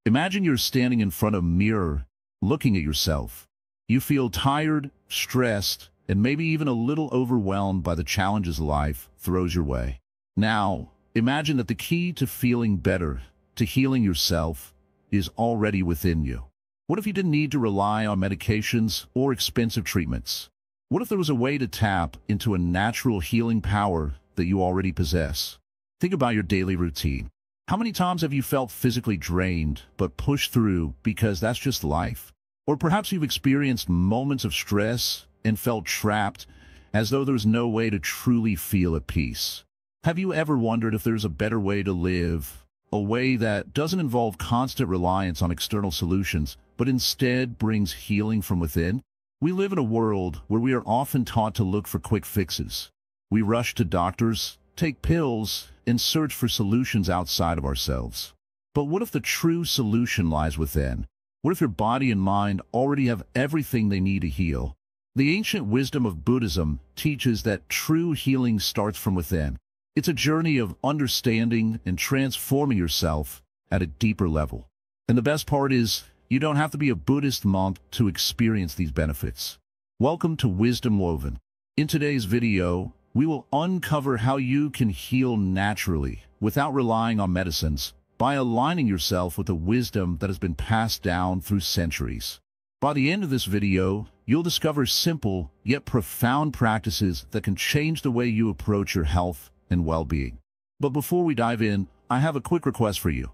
Imagine you're standing in front of a mirror, looking at yourself. You feel tired, stressed, and maybe even a little overwhelmed by the challenges life throws your way. Now, imagine that the key to feeling better, to healing yourself, is already within you. What if you didn't need to rely on medications or expensive treatments? What if there was a way to tap into a natural healing power that you already possess? Think about your daily routine. How many times have you felt physically drained but pushed through because that's just life? Or perhaps you've experienced moments of stress and felt trapped as though there's no way to truly feel at peace. Have you ever wondered if there's a better way to live? A way that doesn't involve constant reliance on external solutions, but instead brings healing from within? We live in a world where we are often taught to look for quick fixes. We rush to doctors, take pills, and search for solutions outside of ourselves. But what if the true solution lies within? What if your body and mind already have everything they need to heal? The ancient wisdom of Buddhism teaches that true healing starts from within. It's a journey of understanding and transforming yourself at a deeper level. And the best part is, you don't have to be a Buddhist monk to experience these benefits. Welcome to Wisdom Woven. In today's video, we will uncover how you can heal naturally without relying on medicines by aligning yourself with the wisdom that has been passed down through centuries. By the end of this video, you'll discover simple yet profound practices that can change the way you approach your health and well-being. But before we dive in, I have a quick request for you.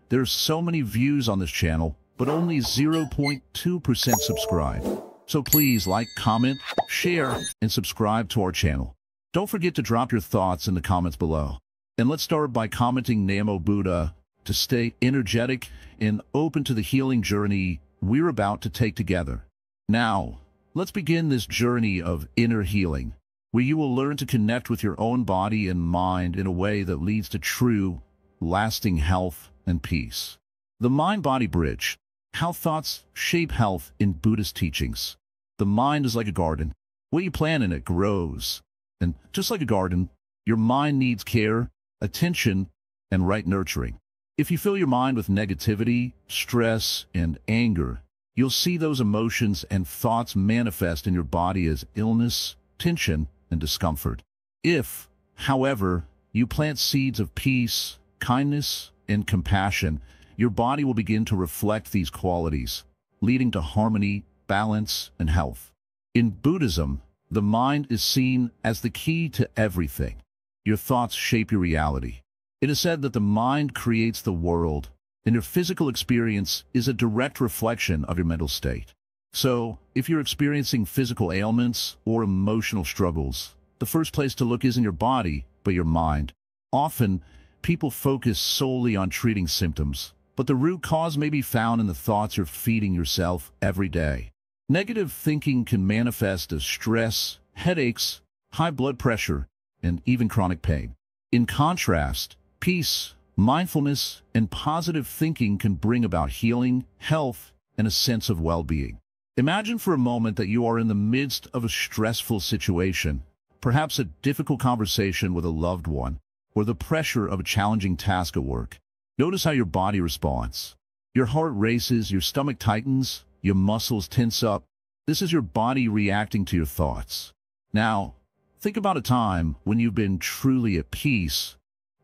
There's so many views on this channel, but only 0.2% subscribe. So please like, comment, share, and subscribe to our channel. Don't forget to drop your thoughts in the comments below. And let's start by commenting Namo Buddha to stay energetic and open to the healing journey we're about to take together. Now, let's begin this journey of inner healing, where you will learn to connect with your own body and mind in a way that leads to true, lasting health and peace. The mind-body bridge. How thoughts shape health in Buddhist teachings. The mind is like a garden. What you plant in it grows. And just like a garden, your mind needs care, attention, and right nurturing. If you fill your mind with negativity, stress, and anger, you'll see those emotions and thoughts manifest in your body as illness, tension, and discomfort. If, however, you plant seeds of peace, kindness, and compassion, your body will begin to reflect these qualities, leading to harmony, balance, and health. In Buddhism, the mind is seen as the key to everything. Your thoughts shape your reality. It is said that the mind creates the world, and your physical experience is a direct reflection of your mental state. So, if you're experiencing physical ailments or emotional struggles, the first place to look isn't your body, but your mind. Often, people focus solely on treating symptoms, but the root cause may be found in the thoughts you're feeding yourself every day. Negative thinking can manifest as stress, headaches, high blood pressure, and even chronic pain. In contrast, peace, mindfulness, and positive thinking can bring about healing, health, and a sense of well-being. Imagine for a moment that you are in the midst of a stressful situation, perhaps a difficult conversation with a loved one, or the pressure of a challenging task at work. Notice how your body responds. Your heart races, your stomach tightens, your muscles tense up. This is your body reacting to your thoughts. Now, think about a time when you've been truly at peace,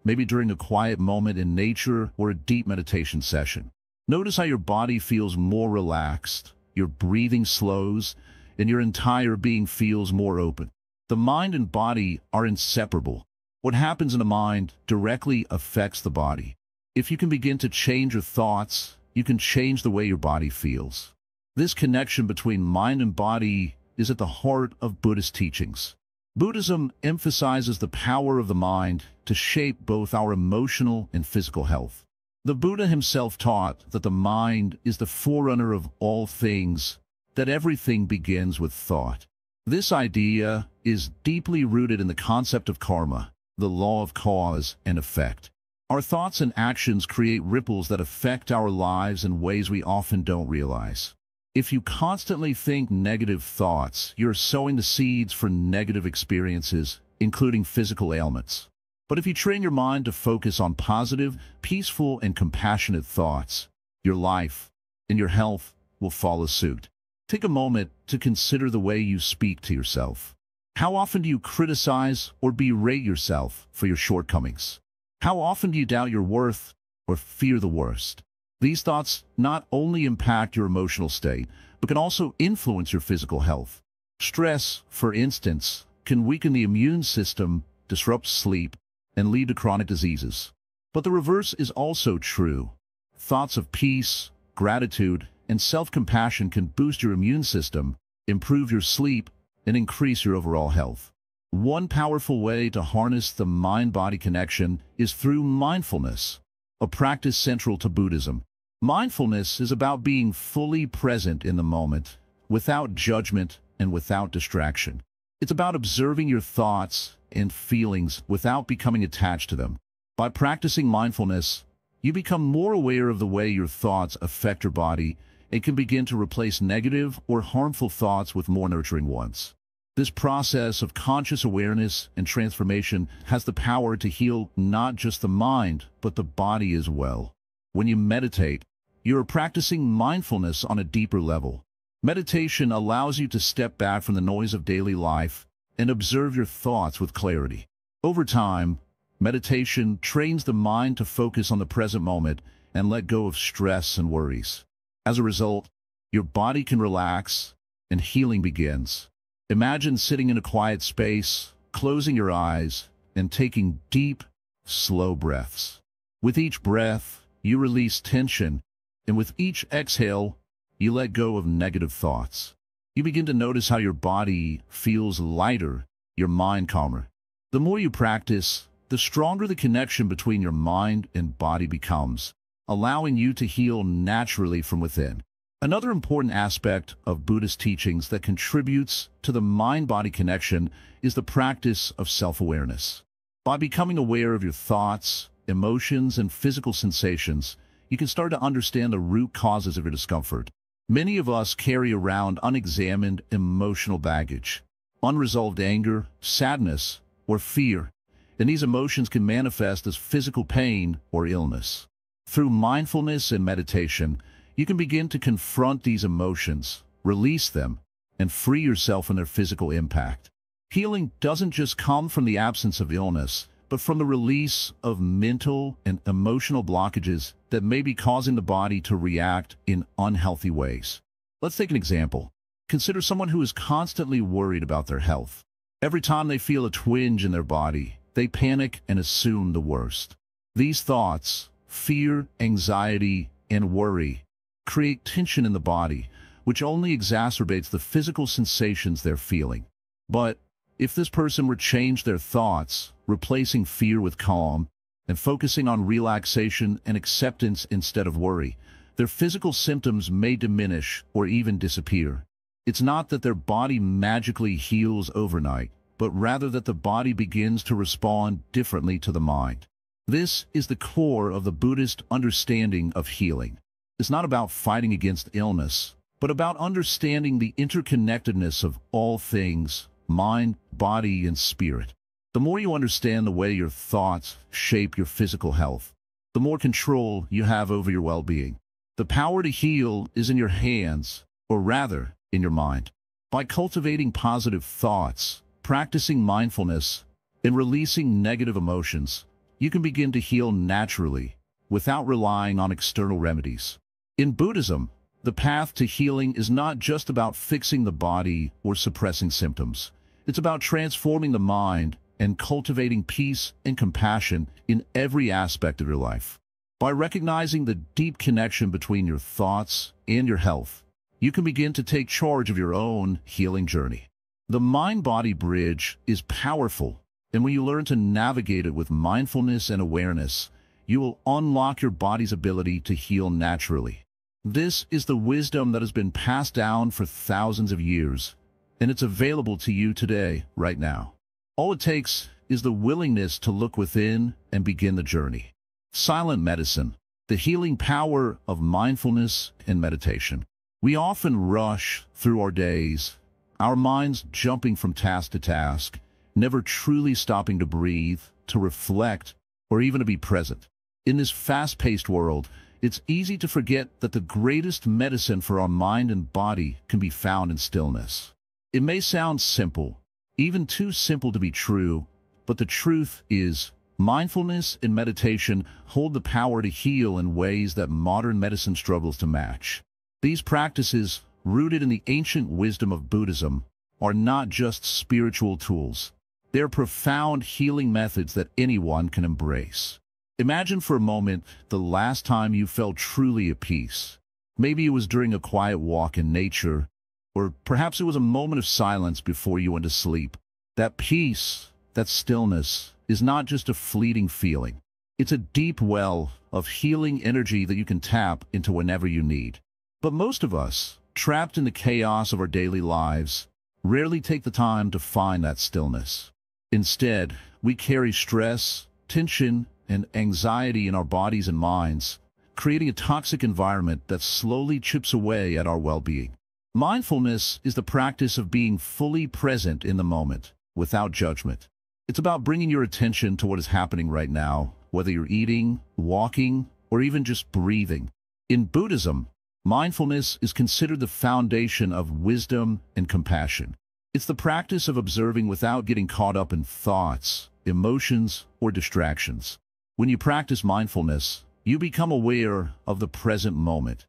maybe during a quiet moment in nature or a deep meditation session. Notice how your body feels more relaxed, your breathing slows, and your entire being feels more open. The mind and body are inseparable. What happens in the mind directly affects the body. If you can begin to change your thoughts, you can change the way your body feels. This connection between mind and body is at the heart of Buddhist teachings. Buddhism emphasizes the power of the mind to shape both our emotional and physical health. The Buddha himself taught that the mind is the forerunner of all things, that everything begins with thought. This idea is deeply rooted in the concept of karma, the law of cause and effect. Our thoughts and actions create ripples that affect our lives in ways we often don't realize. If you constantly think negative thoughts, you're sowing the seeds for negative experiences, including physical ailments. But if you train your mind to focus on positive, peaceful, and compassionate thoughts, your life and your health will follow suit. Take a moment to consider the way you speak to yourself. How often do you criticize or berate yourself for your shortcomings? How often do you doubt your worth or fear the worst? These thoughts not only impact your emotional state, but can also influence your physical health. Stress, for instance, can weaken the immune system, disrupt sleep, and lead to chronic diseases. But the reverse is also true. Thoughts of peace, gratitude, and self-compassion can boost your immune system, improve your sleep, and increase your overall health. One powerful way to harness the mind-body connection is through mindfulness, a practice central to Buddhism. Mindfulness is about being fully present in the moment, without judgment and without distraction. It's about observing your thoughts and feelings without becoming attached to them. By practicing mindfulness, you become more aware of the way your thoughts affect your body and can begin to replace negative or harmful thoughts with more nurturing ones. This process of conscious awareness and transformation has the power to heal not just the mind, but the body as well. When you meditate, you are practicing mindfulness on a deeper level. Meditation allows you to step back from the noise of daily life and observe your thoughts with clarity. Over time, meditation trains the mind to focus on the present moment and let go of stress and worries. As a result, your body can relax and healing begins. Imagine sitting in a quiet space, closing your eyes, and taking deep, slow breaths. With each breath, you release tension, and with each exhale, you let go of negative thoughts. You begin to notice how your body feels lighter, your mind calmer. The more you practice, the stronger the connection between your mind and body becomes, allowing you to heal naturally from within. Another important aspect of Buddhist teachings that contributes to the mind-body connection is the practice of self-awareness. By becoming aware of your thoughts, emotions, and physical sensations, you can start to understand the root causes of your discomfort. Many of us carry around unexamined emotional baggage, unresolved anger, sadness, or fear, and these emotions can manifest as physical pain or illness. Through mindfulness and meditation, you can begin to confront these emotions, release them, and free yourself from their physical impact. Healing doesn't just come from the absence of illness, but from the release of mental and emotional blockages that may be causing the body to react in unhealthy ways. Let's take an example. Consider someone who is constantly worried about their health. Every time they feel a twinge in their body, they panic and assume the worst. These thoughts, fear, anxiety, and worry, create tension in the body, which only exacerbates the physical sensations they're feeling. But if this person were to change their thoughts, replacing fear with calm, and focusing on relaxation and acceptance instead of worry, their physical symptoms may diminish or even disappear. It's not that their body magically heals overnight, but rather that the body begins to respond differently to the mind. This is the core of the Buddhist understanding of healing. It's not about fighting against illness, but about understanding the interconnectedness of all things, mind, body, and spirit. The more you understand the way your thoughts shape your physical health, the more control you have over your well-being. The power to heal is in your hands, or rather, in your mind. By cultivating positive thoughts, practicing mindfulness, and releasing negative emotions, you can begin to heal naturally, without relying on external remedies. In Buddhism, the path to healing is not just about fixing the body or suppressing symptoms. It's about transforming the mind and cultivating peace and compassion in every aspect of your life. By recognizing the deep connection between your thoughts and your health, you can begin to take charge of your own healing journey. The mind-body bridge is powerful, and when you learn to navigate it with mindfulness and awareness, you will unlock your body's ability to heal naturally. This is the wisdom that has been passed down for thousands of years, and it's available to you today, right now. All it takes is the willingness to look within and begin the journey. Silent medicine, the healing power of mindfulness and meditation. We often rush through our days, our minds jumping from task to task, never truly stopping to breathe, to reflect, or even to be present. In this fast-paced world, it's easy to forget that the greatest medicine for our mind and body can be found in stillness. It may sound simple, even too simple to be true, but the truth is, mindfulness and meditation hold the power to heal in ways that modern medicine struggles to match. These practices, rooted in the ancient wisdom of Buddhism, are not just spiritual tools. They're profound healing methods that anyone can embrace. Imagine for a moment the last time you felt truly at peace. Maybe it was during a quiet walk in nature, or perhaps it was a moment of silence before you went to sleep. That peace, that stillness, is not just a fleeting feeling. It's a deep well of healing energy that you can tap into whenever you need. But most of us, trapped in the chaos of our daily lives, rarely take the time to find that stillness. Instead, we carry stress, tension, and anxiety in our bodies and minds, creating a toxic environment that slowly chips away at our well-being. Mindfulness is the practice of being fully present in the moment, without judgment. It's about bringing your attention to what is happening right now, whether you're eating, walking, or even just breathing. In Buddhism, mindfulness is considered the foundation of wisdom and compassion. It's the practice of observing without getting caught up in thoughts, emotions, or distractions. When you practice mindfulness, you become aware of the present moment,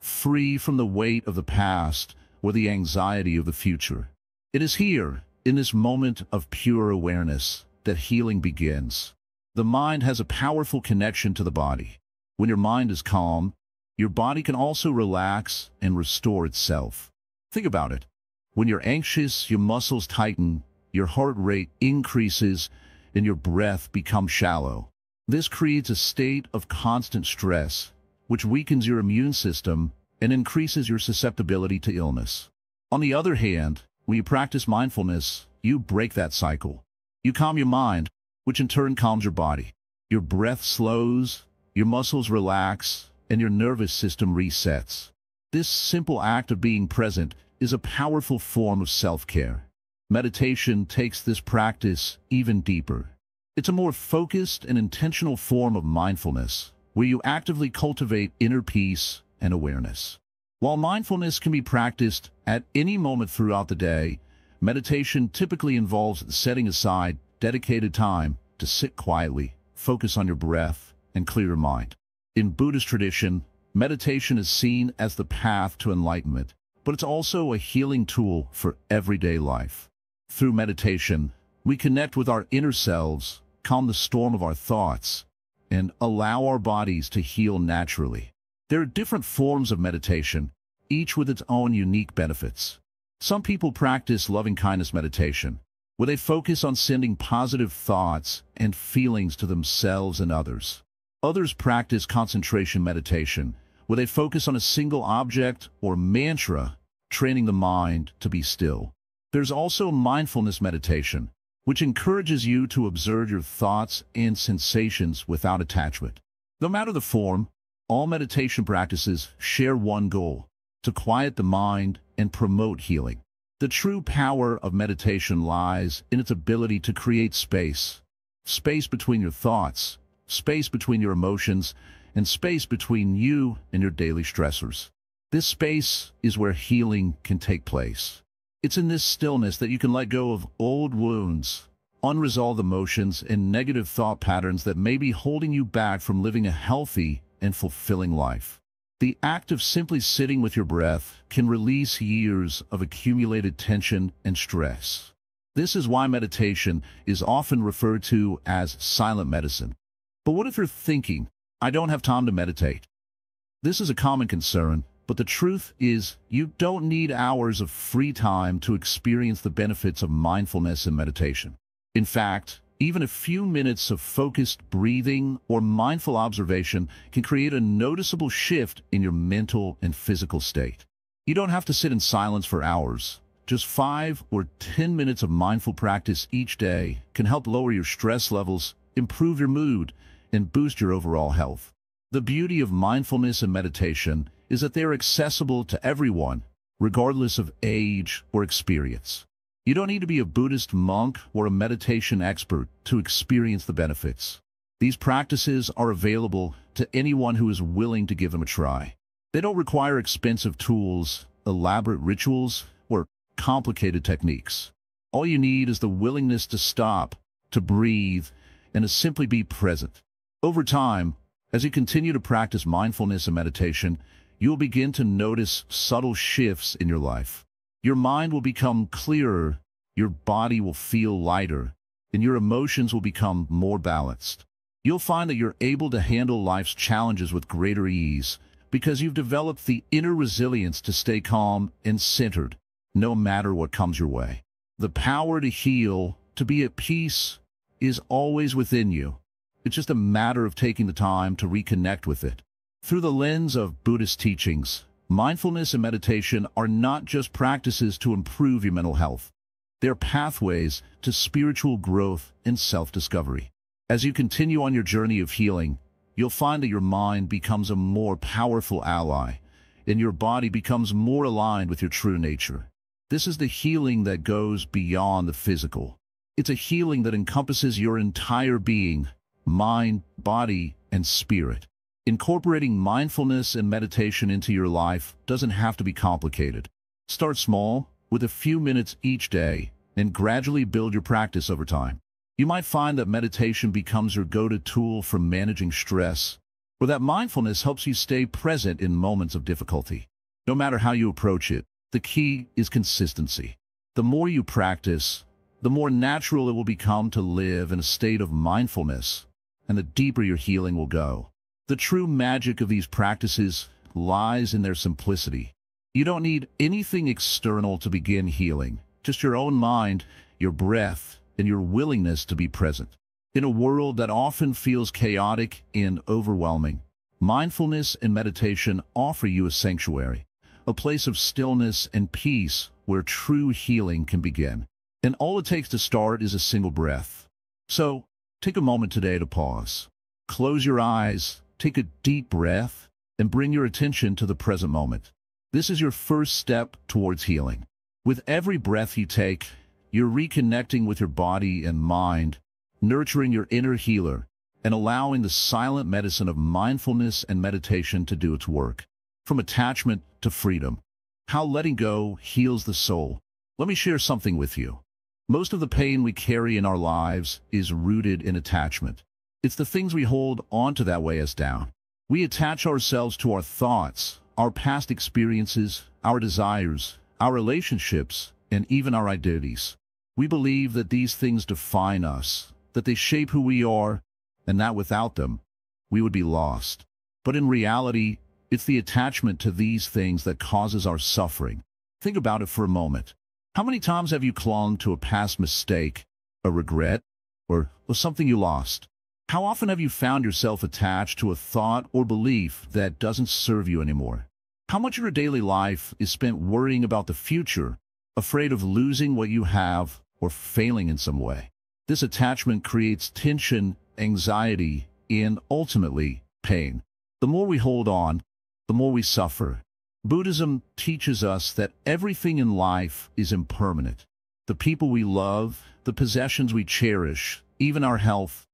free from the weight of the past or the anxiety of the future. It is here, in this moment of pure awareness, that healing begins. The mind has a powerful connection to the body. When your mind is calm, your body can also relax and restore itself. Think about it. When you're anxious, your muscles tighten, your heart rate increases, and your breath becomes shallow. This creates a state of constant stress, which weakens your immune system and increases your susceptibility to illness. On the other hand, when you practice mindfulness, you break that cycle. You calm your mind, which in turn calms your body. Your breath slows, your muscles relax, and your nervous system resets. This simple act of being present is a powerful form of self-care. Meditation takes this practice even deeper. It's a more focused and intentional form of mindfulness, where you actively cultivate inner peace and awareness. While mindfulness can be practiced at any moment throughout the day, meditation typically involves setting aside dedicated time to sit quietly, focus on your breath, and clear your mind. In Buddhist tradition, meditation is seen as the path to enlightenment, but it's also a healing tool for everyday life. Through meditation, we connect with our inner selves, calm the storm of our thoughts, and allow our bodies to heal naturally. There are different forms of meditation, each with its own unique benefits. Some people practice loving-kindness meditation, where they focus on sending positive thoughts and feelings to themselves and others. Others practice concentration meditation, where they focus on a single object or mantra, training the mind to be still. There's also mindfulness meditation, which encourages you to observe your thoughts and sensations without attachment. No matter the form, all meditation practices share one goal: to quiet the mind and promote healing. The true power of meditation lies in its ability to create space. Space between your thoughts, space between your emotions, and space between you and your daily stressors. This space is where healing can take place. It's in this stillness that you can let go of old wounds, unresolved emotions, and negative thought patterns that may be holding you back from living a healthy and fulfilling life. The act of simply sitting with your breath can release years of accumulated tension and stress. This is why meditation is often referred to as silent medicine. But what if you're thinking, "I don't have time to meditate"? This is a common concern, but the truth is you don't need hours of free time to experience the benefits of mindfulness and meditation. In fact, even a few minutes of focused breathing or mindful observation can create a noticeable shift in your mental and physical state. You don't have to sit in silence for hours. Just 5 or 10 minutes of mindful practice each day can help lower your stress levels, improve your mood, and boost your overall health. The beauty of mindfulness and meditation is that they are accessible to everyone, regardless of age or experience. You don't need to be a Buddhist monk or a meditation expert to experience the benefits. These practices are available to anyone who is willing to give them a try. They don't require expensive tools, elaborate rituals, or complicated techniques. All you need is the willingness to stop, to breathe, and to simply be present. Over time, as you continue to practice mindfulness and meditation, you'll begin to notice subtle shifts in your life. Your mind will become clearer, your body will feel lighter, and your emotions will become more balanced. You'll find that you're able to handle life's challenges with greater ease because you've developed the inner resilience to stay calm and centered, no matter what comes your way. The power to heal, to be at peace, is always within you. It's just a matter of taking the time to reconnect with it. Through the lens of Buddhist teachings, mindfulness and meditation are not just practices to improve your mental health. They're pathways to spiritual growth and self-discovery. As you continue on your journey of healing, you'll find that your mind becomes a more powerful ally, and your body becomes more aligned with your true nature. This is the healing that goes beyond the physical. It's a healing that encompasses your entire being, mind, body, and spirit. Incorporating mindfulness and meditation into your life doesn't have to be complicated. Start small, with a few minutes each day, and gradually build your practice over time. You might find that meditation becomes your go-to tool for managing stress, or that mindfulness helps you stay present in moments of difficulty. No matter how you approach it, the key is consistency. The more you practice, the more natural it will become to live in a state of mindfulness, and the deeper your healing will go. The true magic of these practices lies in their simplicity. You don't need anything external to begin healing, just your own mind, your breath, and your willingness to be present. In a world that often feels chaotic and overwhelming, mindfulness and meditation offer you a sanctuary, a place of stillness and peace where true healing can begin. And all it takes to start is a single breath. So, take a moment today to pause. Close your eyes, take a deep breath, and bring your attention to the present moment. This is your first step towards healing. With every breath you take, you're reconnecting with your body and mind, nurturing your inner healer, and allowing the silent medicine of mindfulness and meditation to do its work. From attachment to freedom, how letting go heals the soul. Let me share something with you. Most of the pain we carry in our lives is rooted in attachment. It's the things we hold onto that weigh us down. We attach ourselves to our thoughts, our past experiences, our desires, our relationships, and even our identities. We believe that these things define us, that they shape who we are, and that without them, we would be lost. But in reality, it's the attachment to these things that causes our suffering. Think about it for a moment. How many times have you clung to a past mistake, a regret, or something you lost? How often have you found yourself attached to a thought or belief that doesn't serve you anymore? How much of your daily life is spent worrying about the future, afraid of losing what you have or failing in some way? This attachment creates tension, anxiety, and ultimately pain. The more we hold on, the more we suffer. Buddhism teaches us that everything in life is impermanent. The people we love, the possessions we cherish, even our health,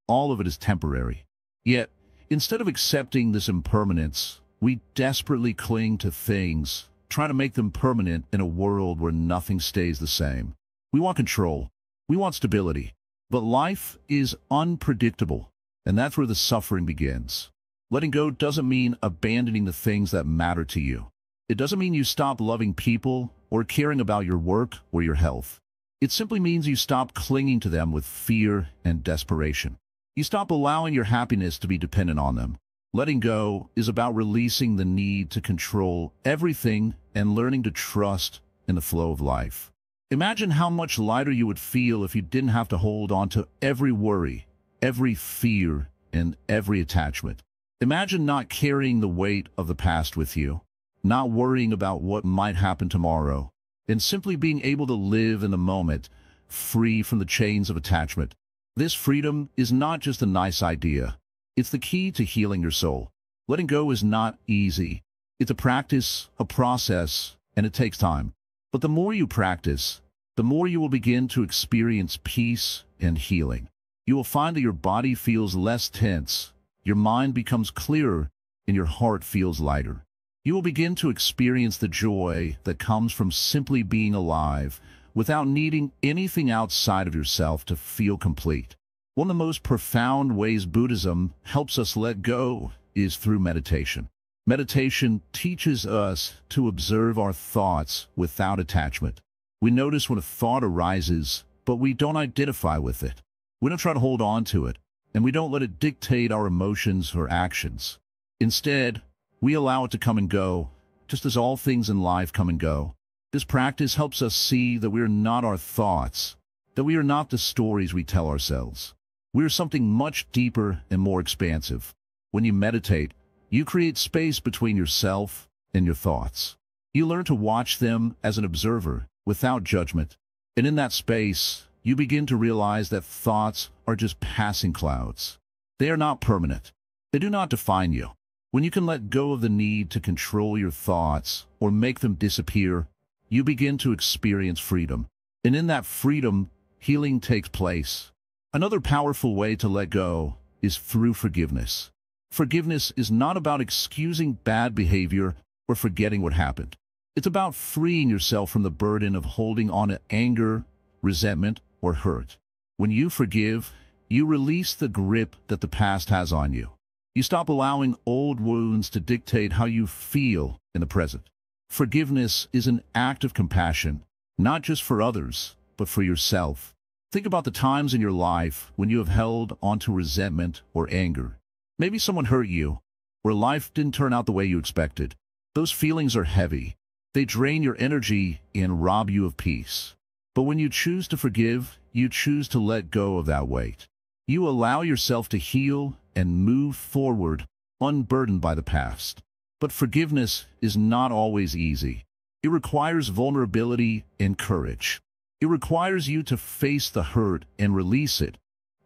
all of it is temporary. Yet, instead of accepting this impermanence, we desperately cling to things, trying to make them permanent in a world where nothing stays the same. We want control. We want stability. But life is unpredictable, and that's where the suffering begins. Letting go doesn't mean abandoning the things that matter to you. It doesn't mean you stop loving people or caring about your work or your health. It simply means you stop clinging to them with fear and desperation. You stop allowing your happiness to be dependent on them. Letting go is about releasing the need to control everything and learning to trust in the flow of life. Imagine how much lighter you would feel if you didn't have to hold on to every worry, every fear, and every attachment. Imagine not carrying the weight of the past with you, not worrying about what might happen tomorrow, and simply being able to live in the moment, free from the chains of attachment. This freedom is not just a nice idea. It's the key to healing your soul. Letting go is not easy. It's a practice, a process, and it takes time. But the more you practice, the more you will begin to experience peace and healing. You will find that your body feels less tense, your mind becomes clearer, and your heart feels lighter. You will begin to experience the joy that comes from simply being alive without needing anything outside of yourself to feel complete. One of the most profound ways Buddhism helps us let go is through meditation. Meditation teaches us to observe our thoughts without attachment. We notice when a thought arises, but we don't identify with it. We don't try to hold on to it, and we don't let it dictate our emotions or actions. Instead, we allow it to come and go, just as all things in life come and go. This practice helps us see that we are not our thoughts, that we are not the stories we tell ourselves. We are something much deeper and more expansive. When you meditate, you create space between yourself and your thoughts. You learn to watch them as an observer, without judgment. And in that space, you begin to realize that thoughts are just passing clouds. They are not permanent. They do not define you. When you can let go of the need to control your thoughts or make them disappear, you begin to experience freedom. And in that freedom, healing takes place. Another powerful way to let go is through forgiveness. Forgiveness is not about excusing bad behavior or forgetting what happened. It's about freeing yourself from the burden of holding on to anger, resentment, or hurt. When you forgive, you release the grip that the past has on you. You stop allowing old wounds to dictate how you feel in the present. Forgiveness is an act of compassion, not just for others, but for yourself. Think about the times in your life when you have held onto resentment or anger. Maybe someone hurt you, or life didn't turn out the way you expected. Those feelings are heavy. They drain your energy and rob you of peace. But when you choose to forgive, you choose to let go of that weight. You allow yourself to heal and move forward, unburdened by the past. But forgiveness is not always easy. It requires vulnerability and courage. It requires you to face the hurt and release it,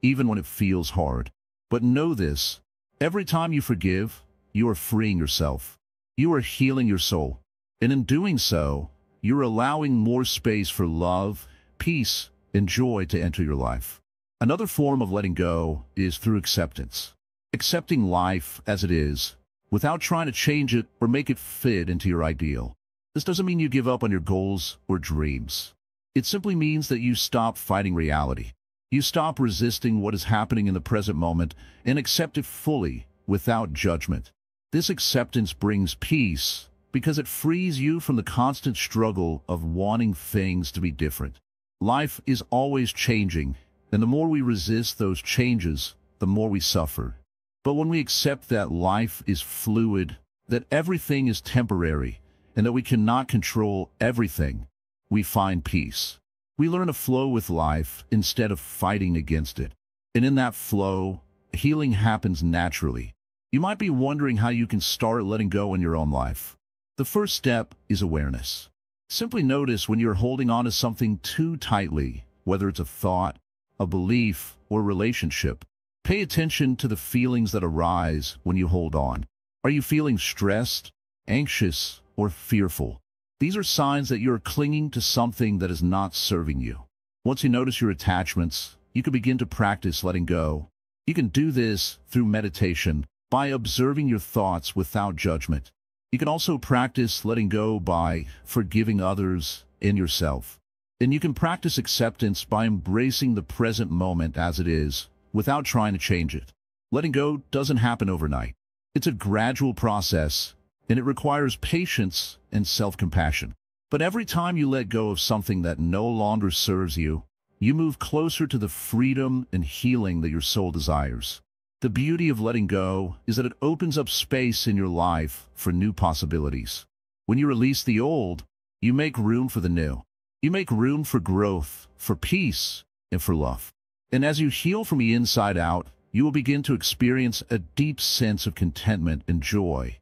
even when it feels hard. But know this, every time you forgive, you are freeing yourself. You are healing your soul. And in doing so, you're allowing more space for love, peace, and joy to enter your life. Another form of letting go is through acceptance. Accepting life as it is, without trying to change it or make it fit into your ideal. This doesn't mean you give up on your goals or dreams. It simply means that you stop fighting reality. You stop resisting what is happening in the present moment and accept it fully, without judgment. This acceptance brings peace because it frees you from the constant struggle of wanting things to be different. Life is always changing, and the more we resist those changes, the more we suffer. But when we accept that life is fluid, that everything is temporary, and that we cannot control everything, we find peace. We learn to flow with life instead of fighting against it. And in that flow, healing happens naturally. You might be wondering how you can start letting go in your own life. The first step is awareness. Simply notice when you're holding on to something too tightly, whether it's a thought, a belief, or a relationship. Pay attention to the feelings that arise when you hold on. Are you feeling stressed, anxious, or fearful? These are signs that you're clinging to something that is not serving you. Once you notice your attachments, you can begin to practice letting go. You can do this through meditation, by observing your thoughts without judgment. You can also practice letting go by forgiving others and yourself. And you can practice acceptance by embracing the present moment as it is, without trying to change it. Letting go doesn't happen overnight. It's a gradual process, and it requires patience and self-compassion. But every time you let go of something that no longer serves you, you move closer to the freedom and healing that your soul desires. The beauty of letting go is that it opens up space in your life for new possibilities. When you release the old, you make room for the new. You make room for growth, for peace, and for love. And as you heal from the inside out, you will begin to experience a deep sense of contentment and joy,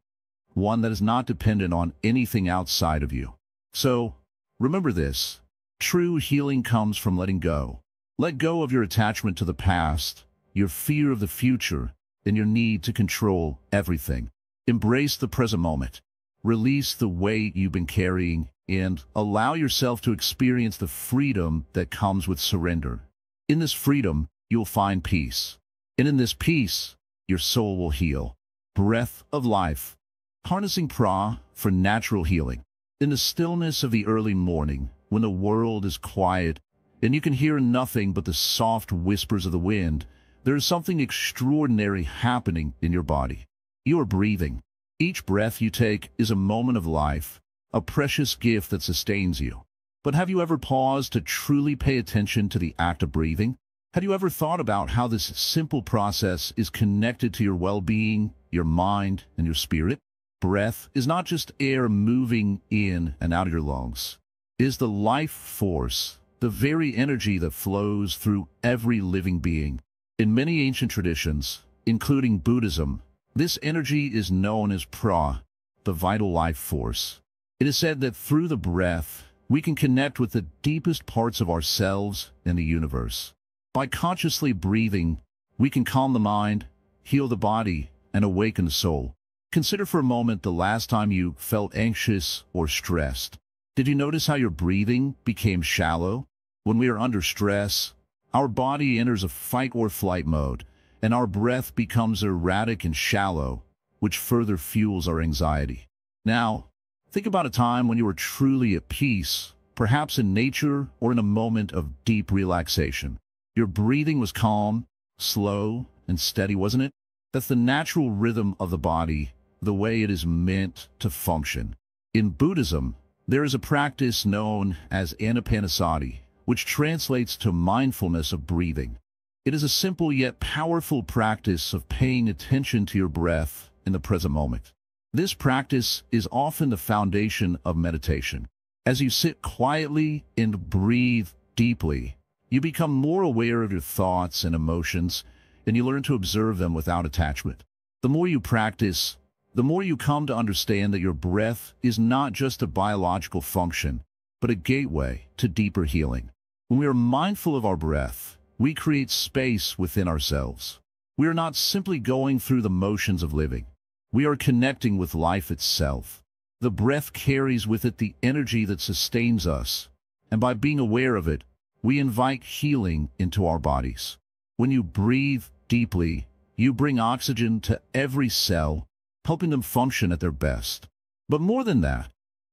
one that is not dependent on anything outside of you. So, remember this. True healing comes from letting go. Let go of your attachment to the past, your fear of the future, and your need to control everything. Embrace the present moment. Release the weight you've been carrying, and allow yourself to experience the freedom that comes with surrender. In this freedom, you'll find peace. And in this peace, your soul will heal. Breath of life. Harnessing prana for natural healing. In the stillness of the early morning, when the world is quiet and you can hear nothing but the soft whispers of the wind, there is something extraordinary happening in your body. You are breathing. Each breath you take is a moment of life, a precious gift that sustains you. But have you ever paused to truly pay attention to the act of breathing? Have you ever thought about how this simple process is connected to your well-being, your mind, and your spirit? Breath is not just air moving in and out of your lungs. It is the life force, the very energy that flows through every living being. In many ancient traditions, including Buddhism, this energy is known as prana, the vital life force. It is said that through the breath, we can connect with the deepest parts of ourselves and the universe. By consciously breathing, we can calm the mind, heal the body, and awaken the soul. Consider for a moment the last time you felt anxious or stressed. Did you notice how your breathing became shallow? When we are under stress, our body enters a fight or flight mode, and our breath becomes erratic and shallow, which further fuels our anxiety. Now, think about a time when you were truly at peace, perhaps in nature or in a moment of deep relaxation. Your breathing was calm, slow, and steady, wasn't it? That's the natural rhythm of the body, the way it is meant to function. In Buddhism, there is a practice known as anapanasati, which translates to mindfulness of breathing. It is a simple yet powerful practice of paying attention to your breath in the present moment. This practice is often the foundation of meditation. As you sit quietly and breathe deeply, you become more aware of your thoughts and emotions, and you learn to observe them without attachment. The more you practice, the more you come to understand that your breath is not just a biological function, but a gateway to deeper healing. When we are mindful of our breath, we create space within ourselves. We are not simply going through the motions of living. We are connecting with life itself. The breath carries with it the energy that sustains us, and by being aware of it, we invite healing into our bodies. When you breathe deeply, you bring oxygen to every cell, helping them function at their best. But more than that,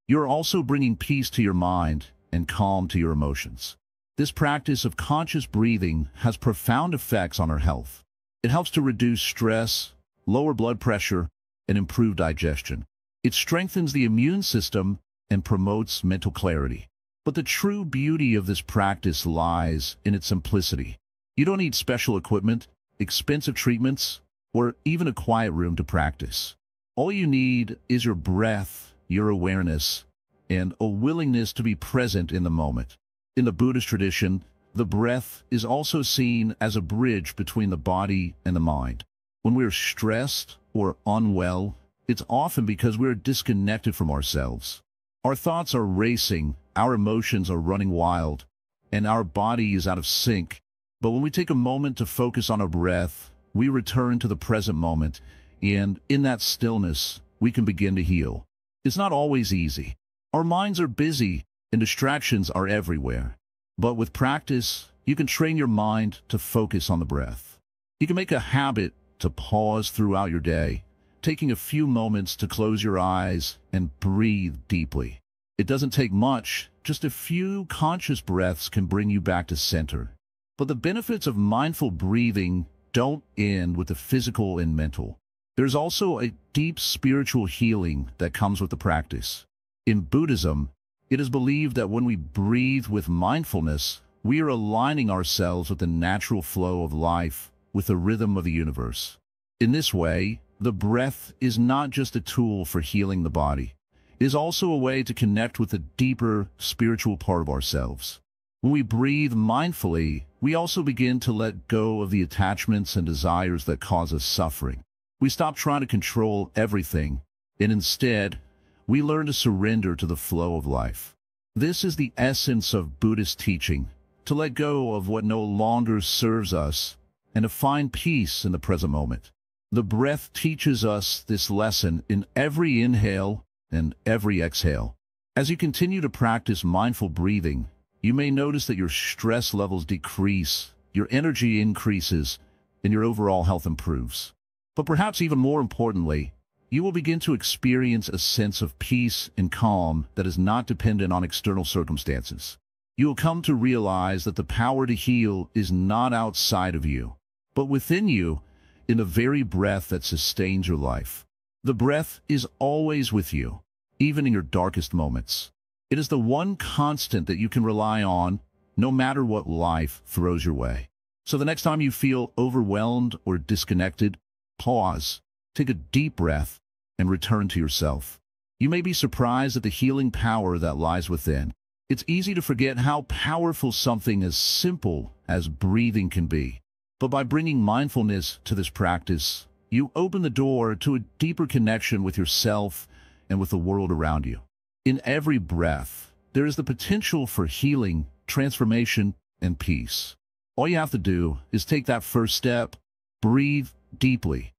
you're also bringing peace to your mind and calm to your emotions. This practice of conscious breathing has profound effects on our health. It helps to reduce stress, lower blood pressure, and improve digestion. It strengthens the immune system and promotes mental clarity. But the true beauty of this practice lies in its simplicity. You don't need special equipment, expensive treatments, or even a quiet room to practice. All you need is your breath, your awareness, and a willingness to be present in the moment. In the Buddhist tradition, the breath is also seen as a bridge between the body and the mind. When we're stressed or unwell, it's often because we're disconnected from ourselves. Our thoughts are racing, our emotions are running wild, and our body is out of sync. But when we take a moment to focus on our breath, we return to the present moment, and in that stillness, we can begin to heal. It's not always easy. Our minds are busy, and distractions are everywhere. But with practice, you can train your mind to focus on the breath. You can make a habit to pause throughout your day, taking a few moments to close your eyes and breathe deeply. It doesn't take much, just a few conscious breaths can bring you back to center. But the benefits of mindful breathing don't end with the physical and mental. There's also a deep spiritual healing that comes with the practice. In Buddhism, it is believed that when we breathe with mindfulness, we are aligning ourselves with the natural flow of life, with the rhythm of the universe. In this way, the breath is not just a tool for healing the body. It is also a way to connect with the deeper spiritual part of ourselves. When we breathe mindfully, we also begin to let go of the attachments and desires that cause us suffering. We stop trying to control everything, and instead, we learn to surrender to the flow of life. This is the essence of Buddhist teaching, to let go of what no longer serves us and to find peace in the present moment. The breath teaches us this lesson in every inhale and every exhale. As you continue to practice mindful breathing, you may notice that your stress levels decrease your energy increases, and your overall health improves. But perhaps even more importantly, you will begin to experience a sense of peace and calm that is not dependent on external circumstances. You will come to realize that the power to heal is not outside of you, but within you, in the very breath that sustains your life. The breath is always with you, even in your darkest moments. It is the one constant that you can rely on, no matter what life throws your way. So the next time you feel overwhelmed or disconnected, pause, take a deep breath, and return to yourself. You may be surprised at the healing power that lies within. It's easy to forget how powerful something as simple as breathing can be. But by bringing mindfulness to this practice, you open the door to a deeper connection with yourself and with the world around you. In every breath, there is the potential for healing, transformation, and peace. All you have to do is take that first step, breathe deeply,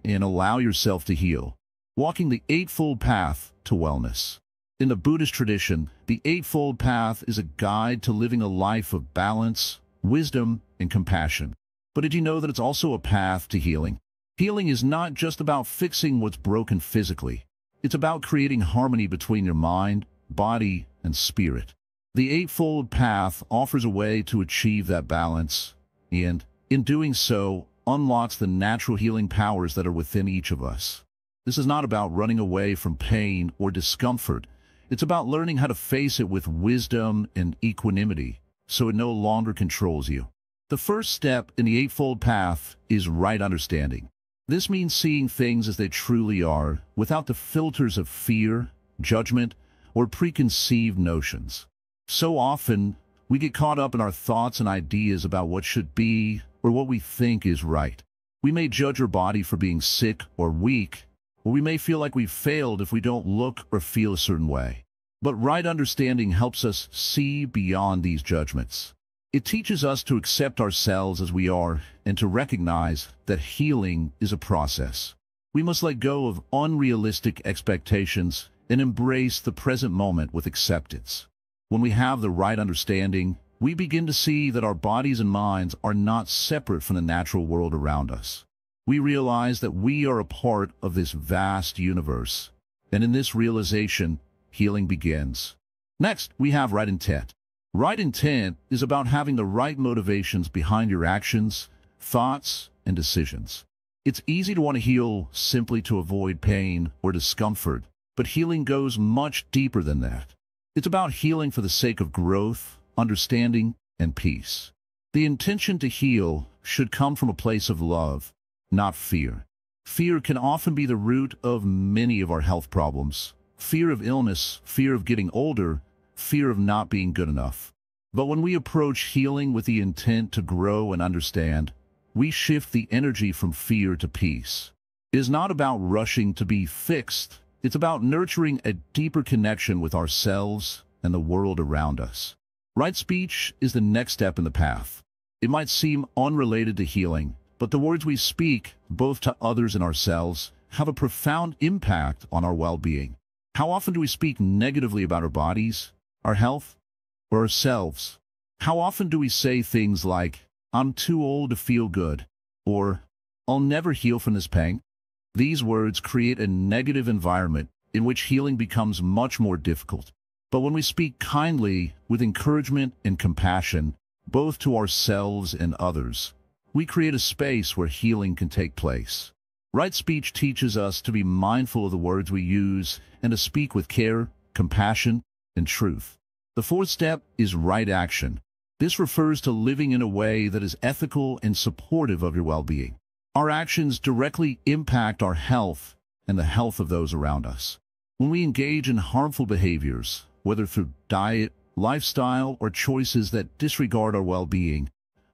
and allow yourself to heal, walking the Eightfold Path to wellness. In the Buddhist tradition, the Eightfold Path is a guide to living a life of balance, wisdom, and compassion. But did you know that it's also a path to healing? Healing is not just about fixing what's broken physically. It's about creating harmony between your mind, body, and spirit. The Eightfold Path offers a way to achieve that balance, and, in doing so, unlocks the natural healing powers that are within each of us. This is not about running away from pain or discomfort. It's about learning how to face it with wisdom and equanimity, so it no longer controls you. The first step in the Eightfold Path is right understanding. This means seeing things as they truly are, without the filters of fear, judgment, or preconceived notions. So often, we get caught up in our thoughts and ideas about what should be or what we think is right. We may judge our body for being sick or weak, or we may feel like we've failed if we don't look or feel a certain way. But right understanding helps us see beyond these judgments. It teaches us to accept ourselves as we are and to recognize that healing is a process. We must let go of unrealistic expectations and embrace the present moment with acceptance. When we have the right understanding, we begin to see that our bodies and minds are not separate from the natural world around us. We realize that we are a part of this vast universe, and in this realization, healing begins. Next, we have right intent. Right intent is about having the right motivations behind your actions, thoughts, and decisions. It's easy to want to heal simply to avoid pain or discomfort, but healing goes much deeper than that. It's about healing for the sake of growth, understanding, and peace. The intention to heal should come from a place of love, not fear. Fear can often be the root of many of our health problems. Fear of illness, fear of getting older, fear of not being good enough. But when we approach healing with the intent to grow and understand, we shift the energy from fear to peace. It is not about rushing to be fixed. It's about nurturing a deeper connection with ourselves and the world around us. Right speech is the next step in the path. It might seem unrelated to healing, but the words we speak, both to others and ourselves, have a profound impact on our well-being. How often do we speak negatively about our bodies, our health, or ourselves? How often do we say things like, "I'm too old to feel good," or "I'll never heal from this pain"? These words create a negative environment in which healing becomes much more difficult. But when we speak kindly, with encouragement and compassion, both to ourselves and others, we create a space where healing can take place. Right speech teaches us to be mindful of the words we use and to speak with care, compassion, and truth. The fourth step is right action. This refers to living in a way that is ethical and supportive of your well-being. Our actions directly impact our health and the health of those around us. When we engage in harmful behaviors, whether through diet, lifestyle, or choices that disregard our well-being,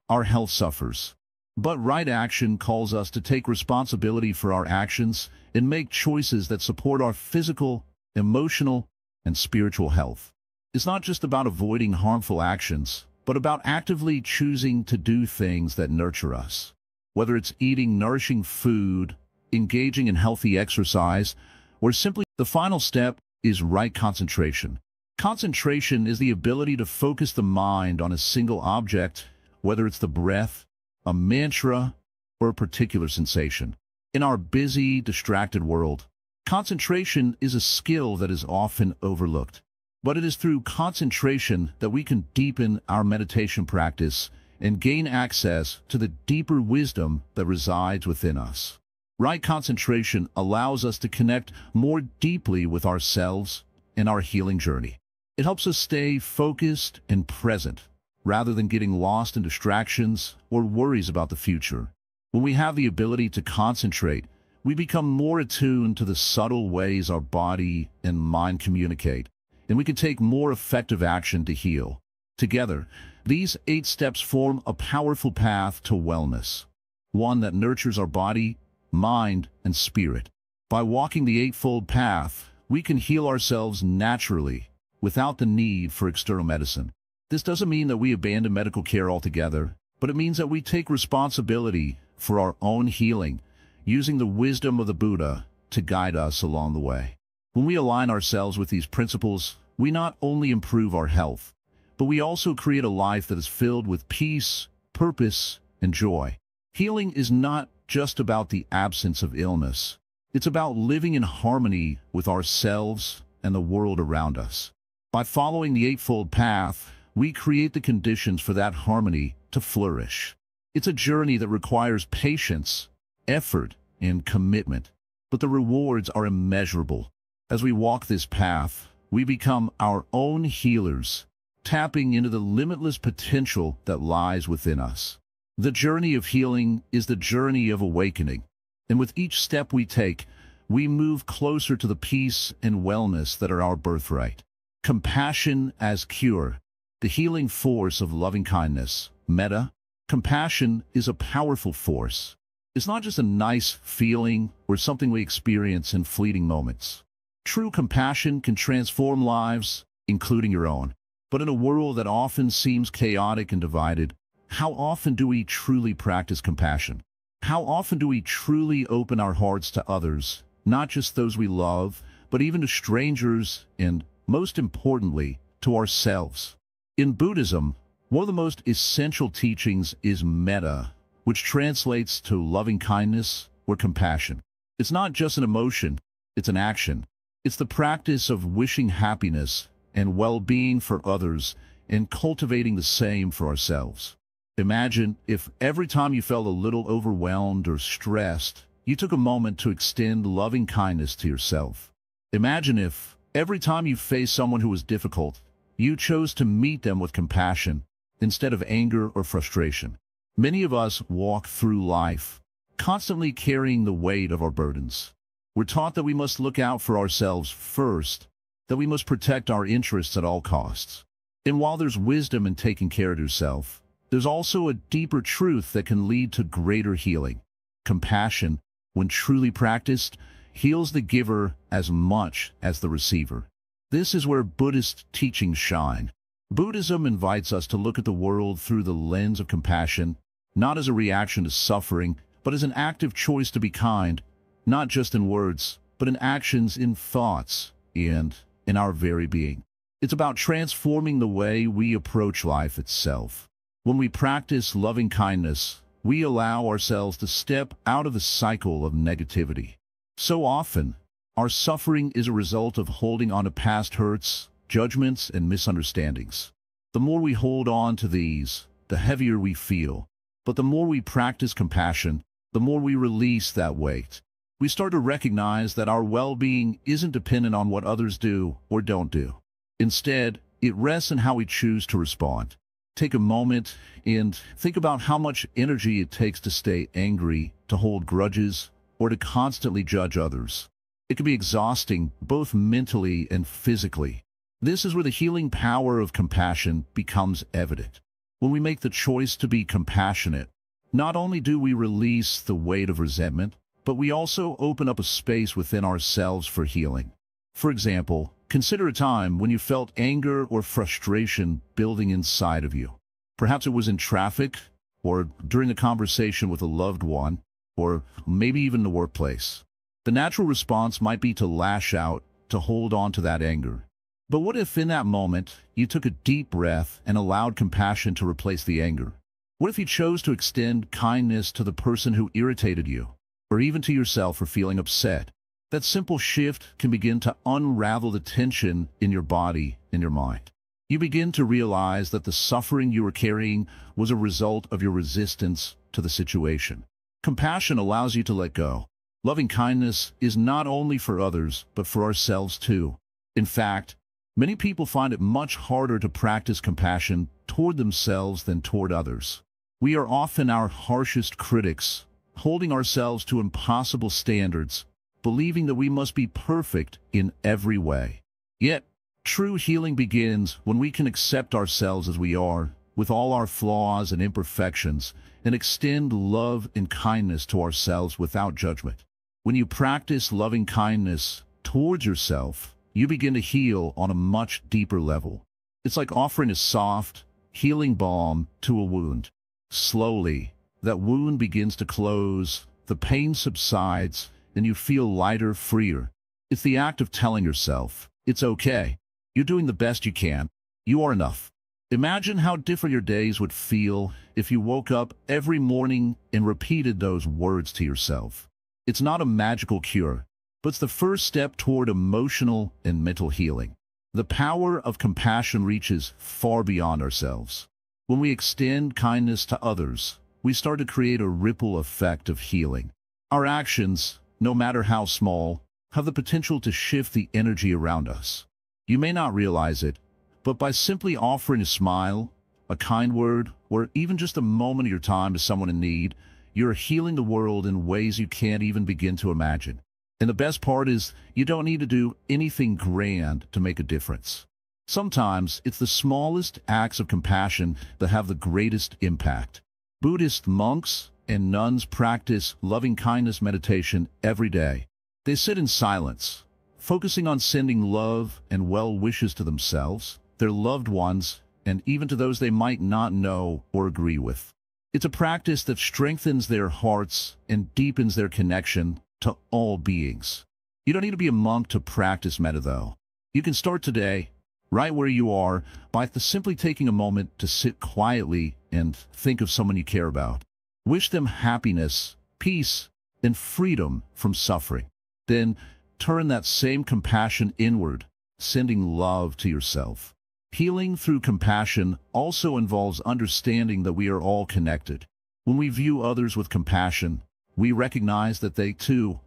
our health suffers. But right action calls us to take responsibility for our actions and make choices that support our physical, emotional, and spiritual health. It's not just about avoiding harmful actions, but about actively choosing to do things that nurture us. Whether it's eating nourishing food, engaging in healthy exercise, or simply the final step is right concentration. Concentration is the ability to focus the mind on a single object whether it's the breath, a mantra, or a particular sensation. In our busy, distracted world, concentration is a skill that is often overlooked. But it is through concentration that we can deepen our meditation practice and gain access to the deeper wisdom that resides within us. Right concentration allows us to connect more deeply with ourselves and our healing journey. It helps us stay focused and present, rather than getting lost in distractions or worries about the future. When we have the ability to concentrate, we become more attuned to the subtle ways our body and mind communicate, and we can take more effective action to heal. Together, these 8 steps form a powerful path to wellness, one that nurtures our body, mind, and spirit. By walking the Eightfold Path, we can heal ourselves naturally, without the need for external medicine. This doesn't mean that we abandon medical care altogether, but it means that we take responsibility for our own healing, using the wisdom of the Buddha to guide us along the way. When we align ourselves with these principles, we not only improve our health, but we also create a life that is filled with peace, purpose, and joy. Healing is not just about the absence of illness. It's about living in harmony with ourselves and the world around us. By following the Eightfold Path, we create the conditions for that harmony to flourish. It's a journey that requires patience, effort, and commitment, but the rewards are immeasurable. As we walk this path, we become our own healers, tapping into the limitless potential that lies within us. The journey of healing is the journey of awakening, and with each step we take, we move closer to the peace and wellness that are our birthright. Compassion as cure, the healing force of loving-kindness, metta. Compassion is a powerful force. It's not just a nice feeling or something we experience in fleeting moments. True compassion can transform lives, including your own. But in a world that often seems chaotic and divided, how often do we truly practice compassion? How often do we truly open our hearts to others, not just those we love, but even to strangers and, most importantly, to ourselves? In Buddhism, one of the most essential teachings is metta, which translates to loving kindness or compassion. It's not just an emotion, it's an action. It's the practice of wishing happiness and well-being for others and cultivating the same for ourselves. Imagine if every time you felt a little overwhelmed or stressed, you took a moment to extend loving kindness to yourself. Imagine if every time you faced someone who was difficult, you chose to meet them with compassion instead of anger or frustration. Many of us walk through life, constantly carrying the weight of our burdens. We're taught that we must look out for ourselves first, that we must protect our interests at all costs. And while there's wisdom in taking care of yourself, there's also a deeper truth that can lead to greater healing. Compassion, when truly practiced, heals the giver as much as the receiver. This is where Buddhist teachings shine. Buddhism invites us to look at the world through the lens of compassion, not as a reaction to suffering, but as an active choice to be kind, not just in words, but in actions, in thoughts, and in our very being. It's about transforming the way we approach life itself. When we practice loving kindness, we allow ourselves to step out of the cycle of negativity. So often, our suffering is a result of holding on to past hurts, judgments, and misunderstandings. The more we hold on to these, the heavier we feel. But the more we practice compassion, the more we release that weight. We start to recognize that our well-being isn't dependent on what others do or don't do. Instead, it rests in how we choose to respond. Take a moment and think about how much energy it takes to stay angry, to hold grudges, or to constantly judge others. It can be exhausting, both mentally and physically. This is where the healing power of compassion becomes evident. When we make the choice to be compassionate, not only do we release the weight of resentment, but we also open up a space within ourselves for healing. For example, consider a time when you felt anger or frustration building inside of you. Perhaps it was in traffic, or during a conversation with a loved one, or maybe even the workplace. The natural response might be to lash out, to hold on to that anger. But what if in that moment you took a deep breath and allowed compassion to replace the anger? What if you chose to extend kindness to the person who irritated you, or even to yourself for feeling upset? That simple shift can begin to unravel the tension in your body and your mind. You begin to realize that the suffering you were carrying was a result of your resistance to the situation. Compassion allows you to let go. Loving kindness is not only for others, but for ourselves too. In fact, many people find it much harder to practice compassion toward themselves than toward others. We are often our harshest critics, holding ourselves to impossible standards, believing that we must be perfect in every way. Yet, true healing begins when we can accept ourselves as we are, with all our flaws and imperfections, and extend love and kindness to ourselves without judgment. When you practice loving kindness towards yourself, you begin to heal on a much deeper level. It's like offering a soft, healing balm to a wound. Slowly, that wound begins to close, the pain subsides, and you feel lighter, freer. It's the act of telling yourself, it's okay. You're doing the best you can. You are enough. Imagine how different your days would feel if you woke up every morning and repeated those words to yourself. It's not a magical cure, but it's the first step toward emotional and mental healing. The power of compassion reaches far beyond ourselves. When we extend kindness to others, we start to create a ripple effect of healing. Our actions, no matter how small, have the potential to shift the energy around us. You may not realize it, but by simply offering a smile, a kind word, or even just a moment of your time to someone in need, you're healing the world in ways you can't even begin to imagine. And the best part is, you don't need to do anything grand to make a difference. Sometimes it's the smallest acts of compassion that have the greatest impact. Buddhist monks and nuns practice loving-kindness meditation every day. They sit in silence, focusing on sending love and well wishes to themselves, their loved ones, and even to those they might not know or agree with. It's a practice that strengthens their hearts and deepens their connection to all beings. You don't need to be a monk to practice metta, though. You can start today, right where you are, by simply taking a moment to sit quietly and think of someone you care about. Wish them happiness, peace, and freedom from suffering. Then turn that same compassion inward, sending love to yourself. Healing through compassion also involves understanding that we are all connected. When we view others with compassion, we recognize that they, too,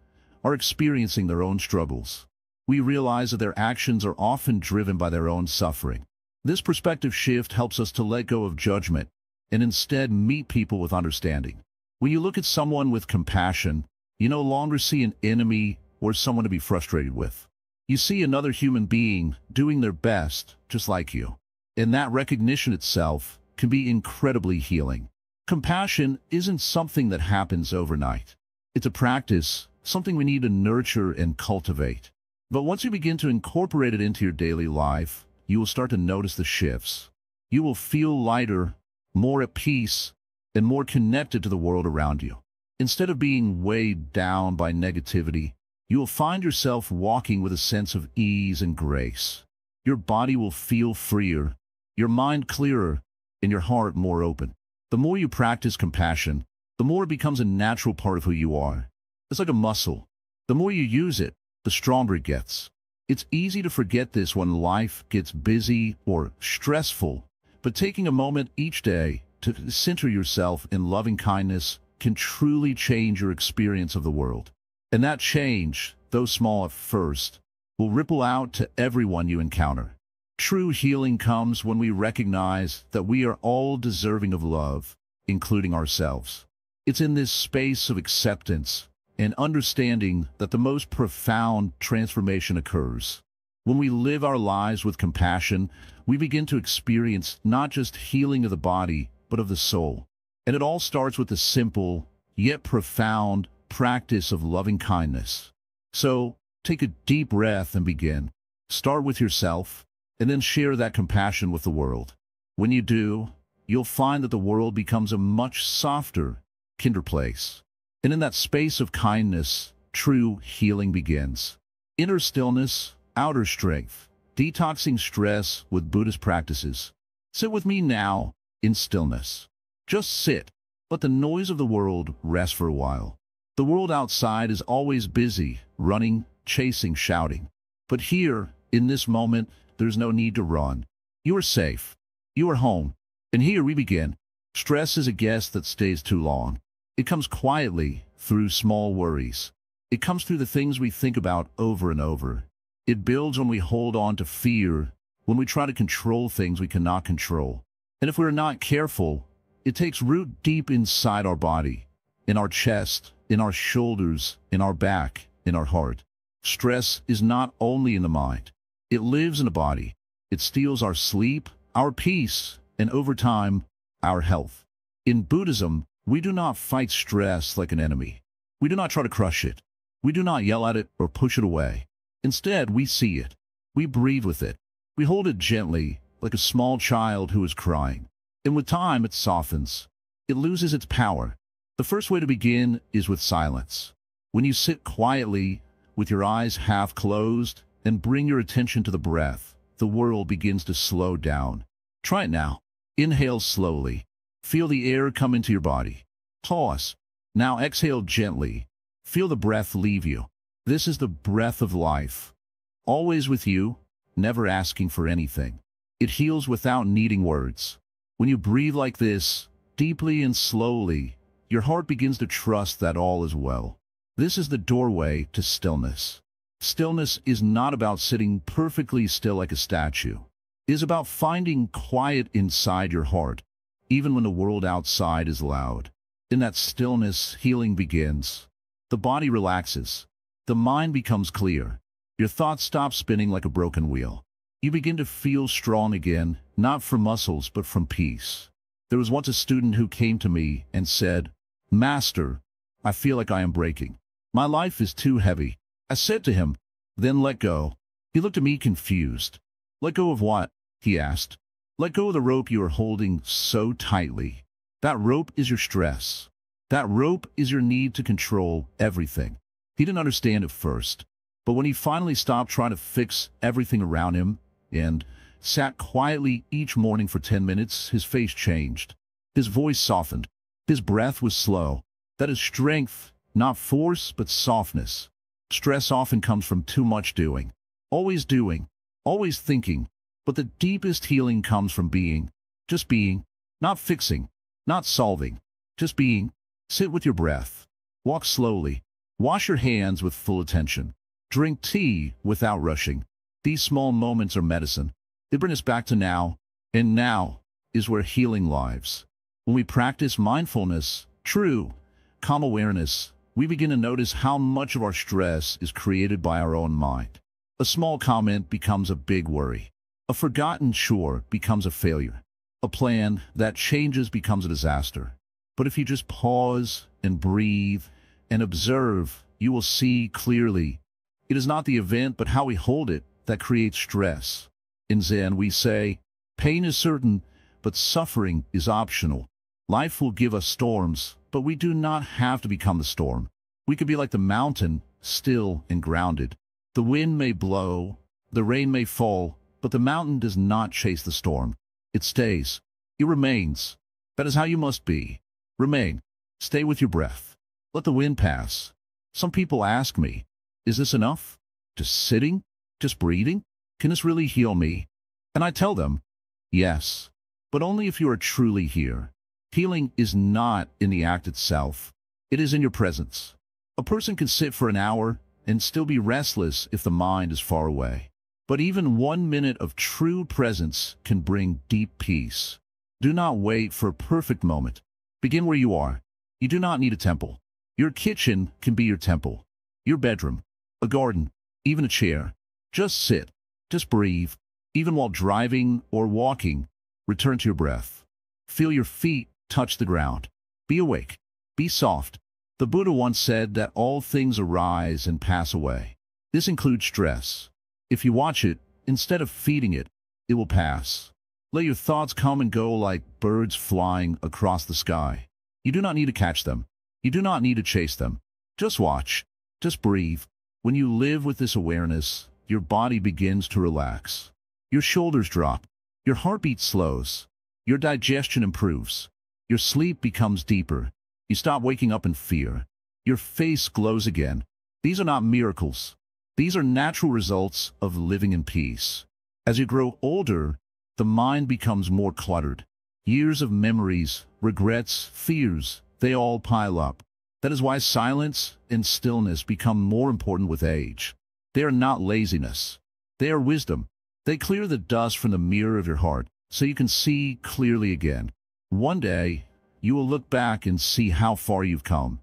are experiencing their own struggles. We realize that their actions are often driven by their own suffering. This perspective shift helps us to let go of judgment and instead meet people with understanding. When you look at someone with compassion, you no longer see an enemy or someone to be frustrated with. You see another human being doing their best, just like you. And that recognition itself can be incredibly healing. Compassion isn't something that happens overnight. It's a practice, something we need to nurture and cultivate. But once you begin to incorporate it into your daily life, you will start to notice the shifts. You will feel lighter, more at peace, and more connected to the world around you. Instead of being weighed down by negativity, you will find yourself walking with a sense of ease and grace. Your body will feel freer, your mind clearer, and your heart more open. The more you practice compassion, the more it becomes a natural part of who you are. It's like a muscle. The more you use it, the stronger it gets. It's easy to forget this when life gets busy or stressful, but taking a moment each day to center yourself in loving kindness can truly change your experience of the world. And that change, though small at first, will ripple out to everyone you encounter. True healing comes when we recognize that we are all deserving of love, including ourselves. It's in this space of acceptance and understanding that the most profound transformation occurs. When we live our lives with compassion, we begin to experience not just healing of the body, but of the soul. And it all starts with the simple, yet profound, practice of loving kindness. So, take a deep breath and begin. Start with yourself, and then share that compassion with the world. When you do, you'll find that the world becomes a much softer, kinder place. And in that space of kindness, true healing begins. Inner stillness, outer strength, detoxing stress with Buddhist practices. Sit with me now in stillness. Just sit. Let the noise of the world rest for a while. The world outside is always busy, running, chasing, shouting. But here, in this moment, there's no need to run. You are safe. You are home. And here we begin. Stress is a guest that stays too long. It comes quietly, through small worries. It comes through the things we think about over and over. It builds when we hold on to fear, when we try to control things we cannot control. And if we're not careful, it takes root deep inside our body, in our chest, in our shoulders, in our back, in our heart. Stress is not only in the mind. It lives in the body. It steals our sleep, our peace, and over time, our health. In Buddhism, we do not fight stress like an enemy. We do not try to crush it. We do not yell at it or push it away. Instead, we see it. We breathe with it. We hold it gently, like a small child who is crying. And with time, it softens. It loses its power. The first way to begin is with silence. When you sit quietly, with your eyes half closed, and bring your attention to the breath, the world begins to slow down. Try it now. Inhale slowly. Feel the air come into your body. Pause. Now exhale gently. Feel the breath leave you. This is the breath of life. Always with you, never asking for anything. It heals without needing words. When you breathe like this, deeply and slowly, your heart begins to trust that all is well. This is the doorway to stillness. Stillness is not about sitting perfectly still like a statue. It is about finding quiet inside your heart, even when the world outside is loud. In that stillness, healing begins. The body relaxes. The mind becomes clear. Your thoughts stop spinning like a broken wheel. You begin to feel strong again, not from muscles, but from peace. There was once a student who came to me and said, "Master, I feel like I am breaking. My life is too heavy." I said to him, "Then let go." He looked at me confused. "Let go of what?" he asked. "Let go of the rope you are holding so tightly. That rope is your stress. That rope is your need to control everything." He didn't understand at first, but when he finally stopped trying to fix everything around him and sat quietly each morning for 10 minutes, his face changed. His voice softened. His breath was slow. That is strength, not force, but softness. Stress often comes from too much doing, always thinking, but the deepest healing comes from being, just being, not fixing, not solving, just being. Sit with your breath. Walk slowly. Wash your hands with full attention. Drink tea without rushing. These small moments are medicine. They bring us back to now, and now is where healing lives. When we practice mindfulness, true, calm awareness, we begin to notice how much of our stress is created by our own mind. A small comment becomes a big worry. A forgotten chore becomes a failure. A plan that changes becomes a disaster. But if you just pause and breathe and observe, you will see clearly. It is not the event, but how we hold it, that creates stress. In Zen, we say, pain is certain, but suffering is optional. Life will give us storms, but we do not have to become the storm. We could be like the mountain, still and grounded. The wind may blow, the rain may fall, but the mountain does not chase the storm. It stays. It remains. That is how you must be. Remain. Stay with your breath. Let the wind pass. Some people ask me, is this enough? Just sitting? Just breathing? Can this really heal me? And I tell them, yes, but only if you are truly here. Healing is not in the act itself. It is in your presence. A person can sit for an hour and still be restless if the mind is far away. But even 1 minute of true presence can bring deep peace. Do not wait for a perfect moment. Begin where you are. You do not need a temple. Your kitchen can be your temple. Your bedroom, a garden, even a chair. Just sit. Just breathe. Even while driving or walking, return to your breath. Feel your feet touch the ground. Be awake. Be soft. The Buddha once said that all things arise and pass away. This includes stress. If you watch it, instead of feeding it, it will pass. Let your thoughts come and go like birds flying across the sky. You do not need to catch them. You do not need to chase them. Just watch. Just breathe. When you live with this awareness, your body begins to relax. Your shoulders drop. Your heartbeat slows. Your digestion improves. Your sleep becomes deeper. You stop waking up in fear. Your face glows again. These are not miracles. These are natural results of living in peace. As you grow older, the mind becomes more cluttered. Years of memories, regrets, fears, they all pile up. That is why silence and stillness become more important with age. They are not laziness. They are wisdom. They clear the dust from the mirror of your heart so you can see clearly again. One day, you will look back and see how far you've come.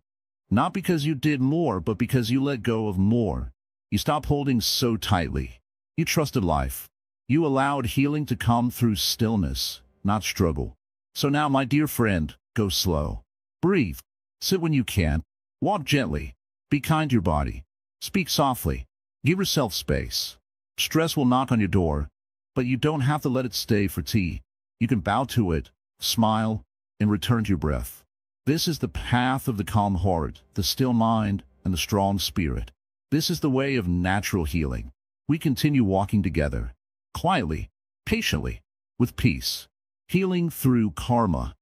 Not because you did more, but because you let go of more. You stopped holding so tightly. You trusted life. You allowed healing to come through stillness, not struggle. So now, my dear friend, go slow. Breathe. Sit when you can. Walk gently. Be kind to your body. Speak softly. Give yourself space. Stress will knock on your door, but you don't have to let it stay for tea. You can bow to it, smile, and return to your breath. This is the path of the calm heart, the still mind, and the strong spirit. This is the way of natural healing. We continue walking together, quietly, patiently, with peace. Healing through karma,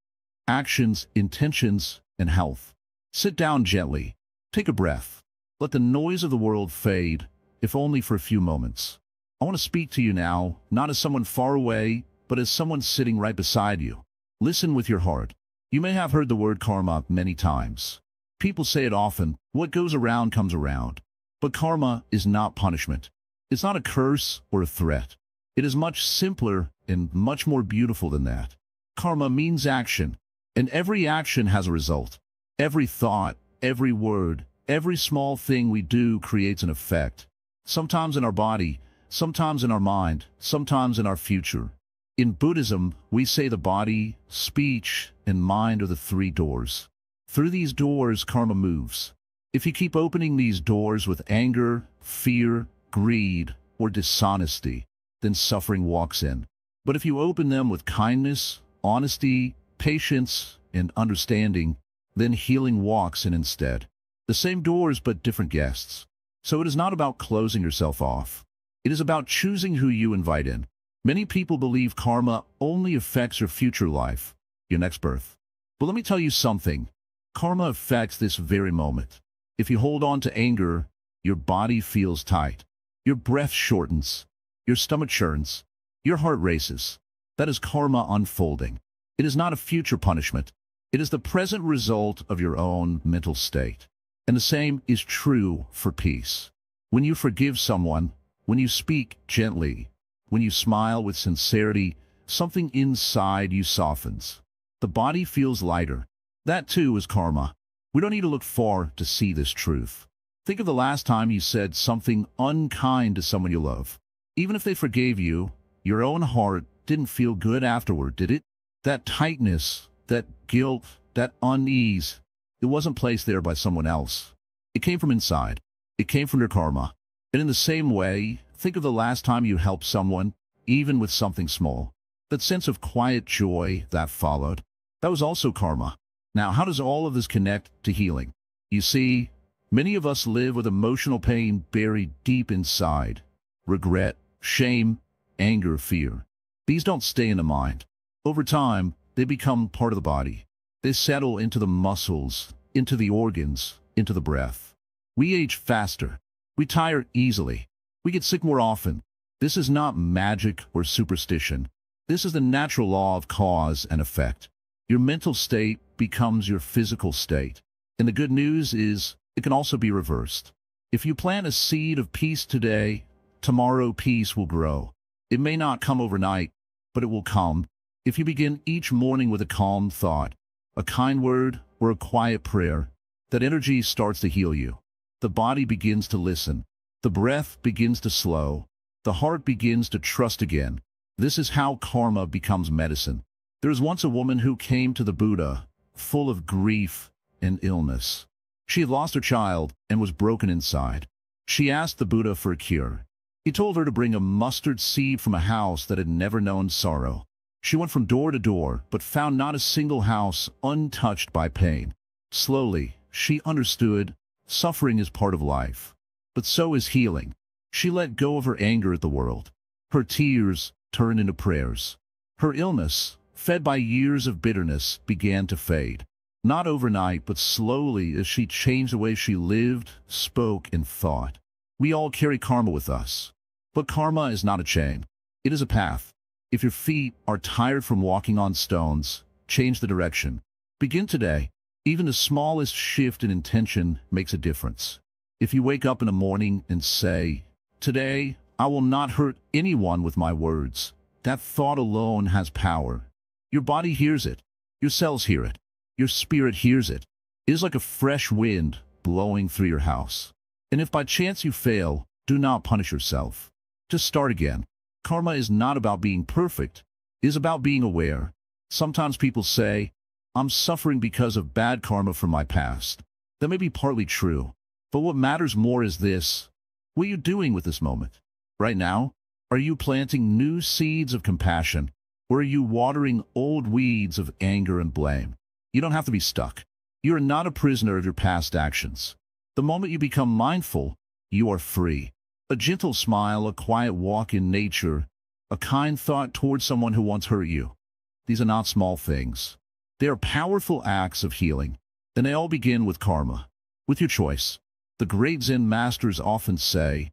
actions, intentions, and health. Sit down gently. Take a breath. Let the noise of the world fade, if only for a few moments. I want to speak to you now, not as someone far away, but as someone sitting right beside you. Listen with your heart. You may have heard the word karma many times. People say it often, what goes around comes around. But karma is not punishment. It's not a curse or a threat. It is much simpler and much more beautiful than that. Karma means action, and every action has a result. Every thought, every word, every small thing we do creates an effect. Sometimes in our body, sometimes in our mind, sometimes in our future. In Buddhism, we say the body, speech, and mind are the three doors. Through these doors, karma moves. If you keep opening these doors with anger, fear, greed, or dishonesty, then suffering walks in. But if you open them with kindness, honesty, patience, and understanding, then healing walks in instead. The same doors but different guests. So it is not about closing yourself off. It is about choosing who you invite in. Many people believe karma only affects your future life, your next birth. But let me tell you something. Karma affects this very moment. If you hold on to anger, your body feels tight. Your breath shortens. Your stomach churns. Your heart races. That is karma unfolding. It is not a future punishment. It is the present result of your own mental state. And the same is true for peace. When you forgive someone, when you speak gently, when you smile with sincerity, something inside you softens. The body feels lighter. That too is karma. We don't need to look far to see this truth. Think of the last time you said something unkind to someone you love. Even if they forgave you, your own heart didn't feel good afterward, did it? That tightness, that guilt, that unease, it wasn't placed there by someone else. It came from inside. It came from your karma. And in the same way, think of the last time you helped someone, even with something small. That sense of quiet joy that followed, that was also karma. Now, how does all of this connect to healing? You see, many of us live with emotional pain buried deep inside. Regret, shame, anger, fear. These don't stay in the mind. Over time, they become part of the body. They settle into the muscles, into the organs, into the breath. We age faster. We tire easily. We get sick more often. This is not magic or superstition. This is the natural law of cause and effect. Your mental state becomes your physical state. And the good news is, it can also be reversed. If you plant a seed of peace today, tomorrow peace will grow. It may not come overnight, but it will come. If you begin each morning with a calm thought, a kind word, or a quiet prayer, that energy starts to heal you. The body begins to listen. The breath begins to slow. The heart begins to trust again. This is how karma becomes medicine. There was once a woman who came to the Buddha, full of grief and illness. She had lost her child and was broken inside. She asked the Buddha for a cure. He told her to bring a mustard seed from a house that had never known sorrow. She went from door to door, but found not a single house untouched by pain. Slowly, she understood, suffering is part of life. But so is healing. She let go of her anger at the world. Her tears turned into prayers. Her illness fed by years of bitterness, began to fade. Not overnight, but slowly as she changed the way she lived, spoke, and thought. We all carry karma with us. But karma is not a chain. It is a path. If your feet are tired from walking on stones, change the direction. Begin today. Even the smallest shift in intention makes a difference. If you wake up in the morning and say, "Today, I will not hurt anyone with my words," that thought alone has power. Your body hears it. Your cells hear it. Your spirit hears it. It is like a fresh wind blowing through your house. And if by chance you fail, do not punish yourself. Just start again. Karma is not about being perfect. It is about being aware. Sometimes people say, "I'm suffering because of bad karma from my past." That may be partly true. But what matters more is this. What are you doing with this moment? Right now, are you planting new seeds of compassion? Or are you watering old weeds of anger and blame? You don't have to be stuck. You are not a prisoner of your past actions. The moment you become mindful, you are free. A gentle smile, a quiet walk in nature, a kind thought towards someone who once hurt you. These are not small things. They are powerful acts of healing, and they all begin with karma, with your choice. The great Zen masters often say,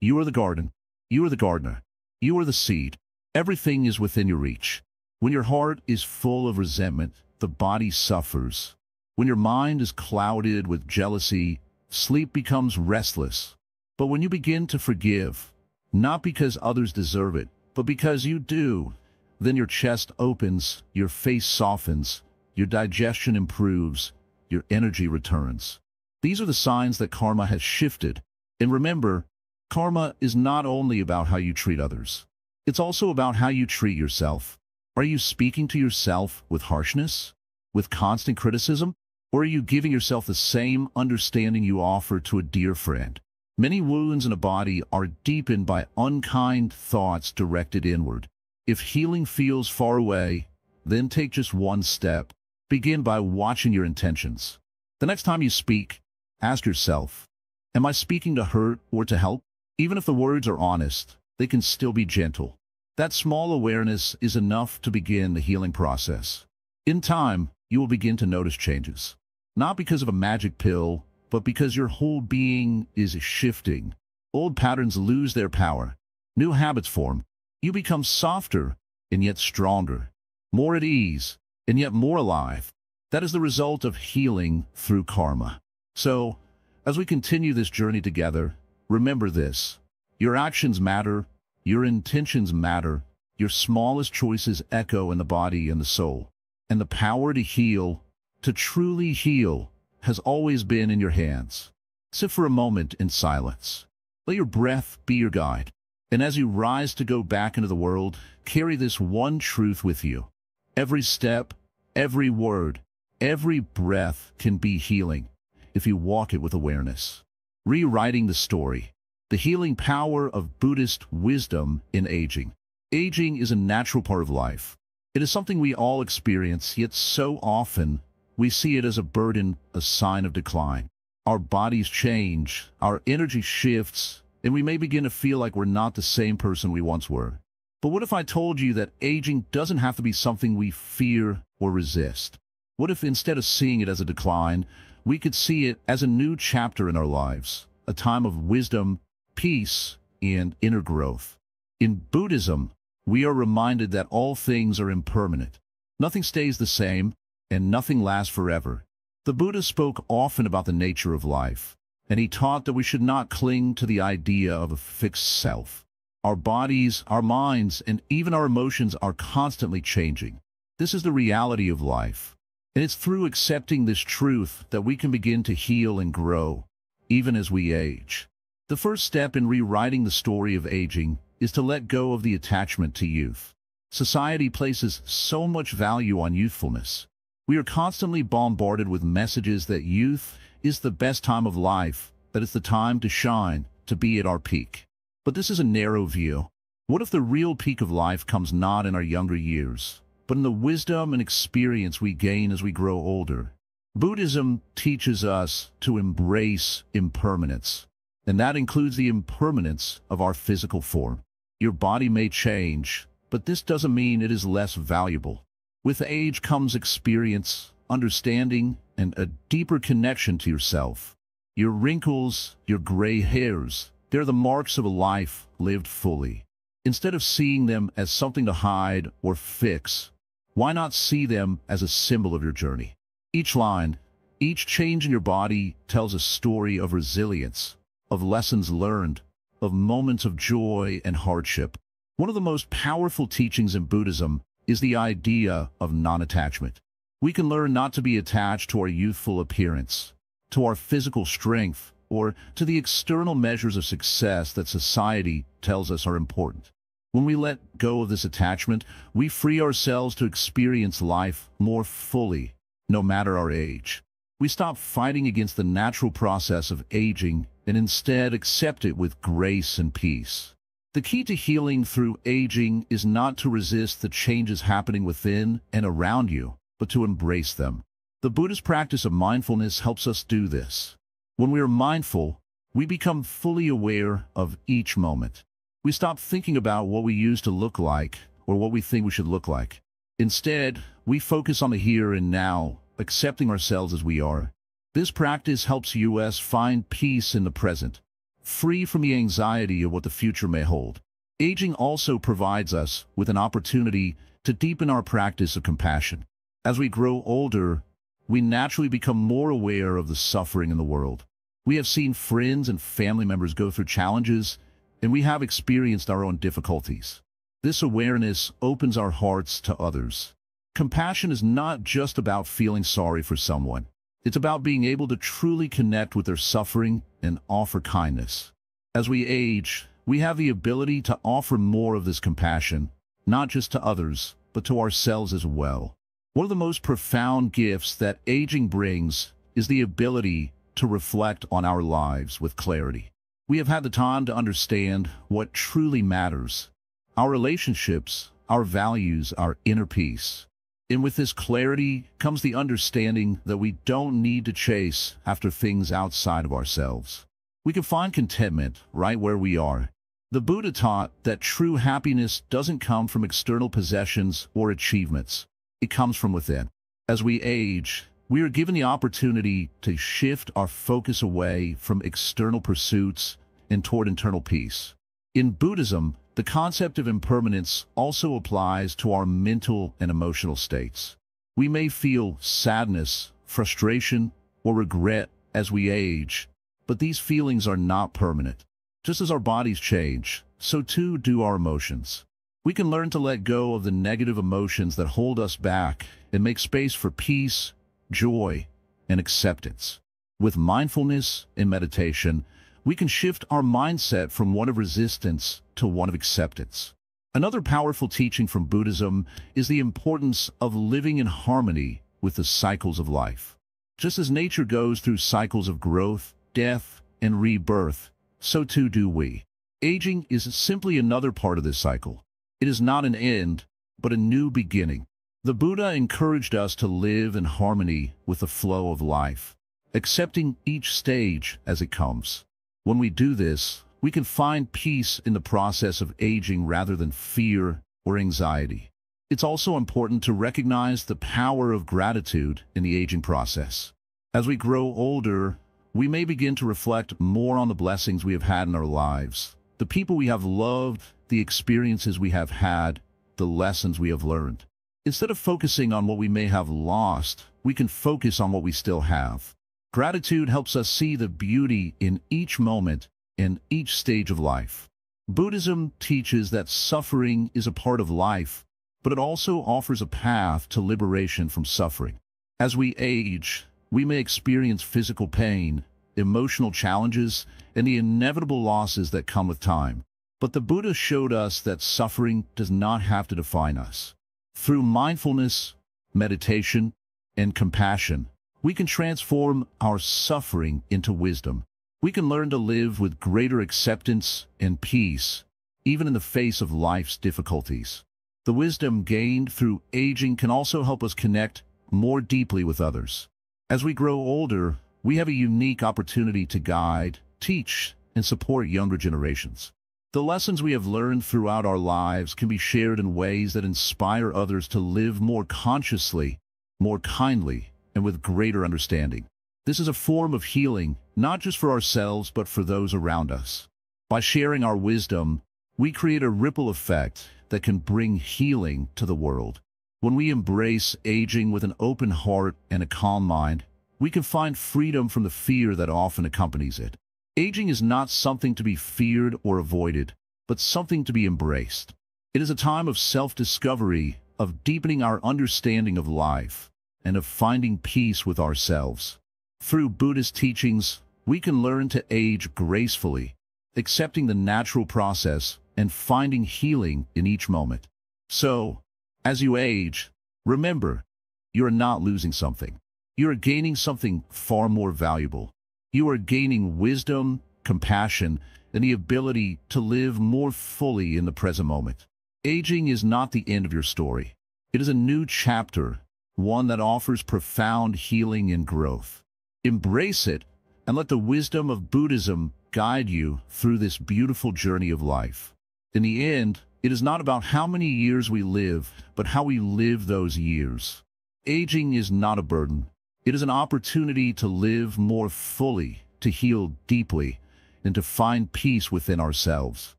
"You are the garden, you are the gardener, you are the seed. Everything is within your reach." When your heart is full of resentment, the body suffers. When your mind is clouded with jealousy, sleep becomes restless. But when you begin to forgive, not because others deserve it, but because you do, then your chest opens, your face softens, your digestion improves, your energy returns. These are the signs that karma has shifted. And remember, karma is not only about how you treat others. It's also about how you treat yourself. Are you speaking to yourself with harshness, with constant criticism, or are you giving yourself the same understanding you offer to a dear friend? Many wounds in a body are deepened by unkind thoughts directed inward. If healing feels far away, then take just one step. Begin by watching your intentions. The next time you speak, ask yourself, am I speaking to hurt or to help? Even if the words are honest, they can still be gentle. That small awareness is enough to begin the healing process. In time, you will begin to notice changes. Not because of a magic pill, but because your whole being is shifting. Old patterns lose their power. New habits form. You become softer and yet stronger, more at ease and yet more alive. That is the result of healing through karma. So, as we continue this journey together, remember this. Your actions matter. Your intentions matter. Your smallest choices echo in the body and the soul. And the power to heal, to truly heal, has always been in your hands. Sit for a moment in silence. Let your breath be your guide. And as you rise to go back into the world, carry this one truth with you. Every step, every word, every breath can be healing if you walk it with awareness. Rewriting the story. The healing power of Buddhist wisdom in aging. Aging is a natural part of life. It is something we all experience, yet so often we see it as a burden, a sign of decline. Our bodies change, our energy shifts, and we may begin to feel like we're not the same person we once were. But what if I told you that aging doesn't have to be something we fear or resist? What if instead of seeing it as a decline, we could see it as a new chapter in our lives, a time of wisdom, peace, and inner growth? In Buddhism, we are reminded that all things are impermanent. Nothing stays the same, and nothing lasts forever. The Buddha spoke often about the nature of life, and he taught that we should not cling to the idea of a fixed self. Our bodies, our minds, and even our emotions are constantly changing. This is the reality of life, and it's through accepting this truth that we can begin to heal and grow, even as we age. The first step in rewriting the story of aging is to let go of the attachment to youth. Society places so much value on youthfulness. We are constantly bombarded with messages that youth is the best time of life, that it's the time to shine, to be at our peak. But this is a narrow view. What if the real peak of life comes not in our younger years, but in the wisdom and experience we gain as we grow older? Buddhism teaches us to embrace impermanence, and that includes the impermanence of our physical form. Your body may change, but this doesn't mean it is less valuable. With age comes experience, understanding, and a deeper connection to yourself. Your wrinkles, your gray hairs, they're the marks of a life lived fully. Instead of seeing them as something to hide or fix, why not see them as a symbol of your journey? Each line, each change in your body tells a story of resilience, of lessons learned, of moments of joy and hardship. One of the most powerful teachings in Buddhism is the idea of non-attachment. We can learn not to be attached to our youthful appearance, to our physical strength, or to the external measures of success that society tells us are important. When we let go of this attachment, we free ourselves to experience life more fully, no matter our age. We stop fighting against the natural process of aging and instead accept it with grace and peace. The key to healing through aging is not to resist the changes happening within and around you, but to embrace them. The Buddhist practice of mindfulness helps us do this. When we are mindful, we become fully aware of each moment. We stop thinking about what we used to look like or what we think we should look like. Instead, we focus on the here and now, accepting ourselves as we are. This practice helps us find peace in the present, free from the anxiety of what the future may hold. Aging also provides us with an opportunity to deepen our practice of compassion. As we grow older, we naturally become more aware of the suffering in the world. We have seen friends and family members go through challenges, and we have experienced our own difficulties. This awareness opens our hearts to others. Compassion is not just about feeling sorry for someone. It's about being able to truly connect with their suffering and offer kindness. As we age, we have the ability to offer more of this compassion, not just to others, but to ourselves as well. One of the most profound gifts that aging brings is the ability to reflect on our lives with clarity. We have had the time to understand what truly matters: our relationships, our values, our inner peace. And with this clarity comes the understanding that we don't need to chase after things outside of ourselves. We can find contentment right where we are. The Buddha taught that true happiness doesn't come from external possessions or achievements. It comes from within. As we age, we are given the opportunity to shift our focus away from external pursuits and toward internal peace. In Buddhism, the concept of impermanence also applies to our mental and emotional states. We may feel sadness, frustration, or regret as we age, but these feelings are not permanent. Just as our bodies change, so too do our emotions. We can learn to let go of the negative emotions that hold us back and make space for peace, joy, and acceptance. With mindfulness and meditation, we can shift our mindset from one of resistance to one of acceptance. Another powerful teaching from Buddhism is the importance of living in harmony with the cycles of life. Just as nature goes through cycles of growth, death, and rebirth, so too do we. Aging is simply another part of this cycle. It is not an end, but a new beginning. The Buddha encouraged us to live in harmony with the flow of life, accepting each stage as it comes. When we do this, we can find peace in the process of aging rather than fear or anxiety. It's also important to recognize the power of gratitude in the aging process. As we grow older, we may begin to reflect more on the blessings we have had in our lives, the people we have loved, the experiences we have had, the lessons we have learned. Instead of focusing on what we may have lost, we can focus on what we still have. Gratitude helps us see the beauty in each moment and each stage of life. Buddhism teaches that suffering is a part of life, but it also offers a path to liberation from suffering. As we age, we may experience physical pain, emotional challenges, and the inevitable losses that come with time. But the Buddha showed us that suffering does not have to define us. Through mindfulness, meditation, and compassion, we can transform our suffering into wisdom. We can learn to live with greater acceptance and peace, even in the face of life's difficulties. The wisdom gained through aging can also help us connect more deeply with others. As we grow older, we have a unique opportunity to guide, teach, and support younger generations. The lessons we have learned throughout our lives can be shared in ways that inspire others to live more consciously, more kindly, and with greater understanding. This is a form of healing, not just for ourselves, but for those around us. By sharing our wisdom, we create a ripple effect that can bring healing to the world. When we embrace aging with an open heart and a calm mind, we can find freedom from the fear that often accompanies it. Aging is not something to be feared or avoided, but something to be embraced. It is a time of self-discovery, of deepening our understanding of life, and of finding peace with ourselves. Through Buddhist teachings, we can learn to age gracefully, accepting the natural process and finding healing in each moment. So, as you age, remember, you are not losing something. You are gaining something far more valuable. You are gaining wisdom, compassion, and the ability to live more fully in the present moment. Aging is not the end of your story. It is a new chapter, one that offers profound healing and growth. Embrace it, and let the wisdom of Buddhism guide you through this beautiful journey of life. In the end, it is not about how many years we live, but how we live those years. Aging is not a burden. It is an opportunity to live more fully, to heal deeply, and to find peace within ourselves.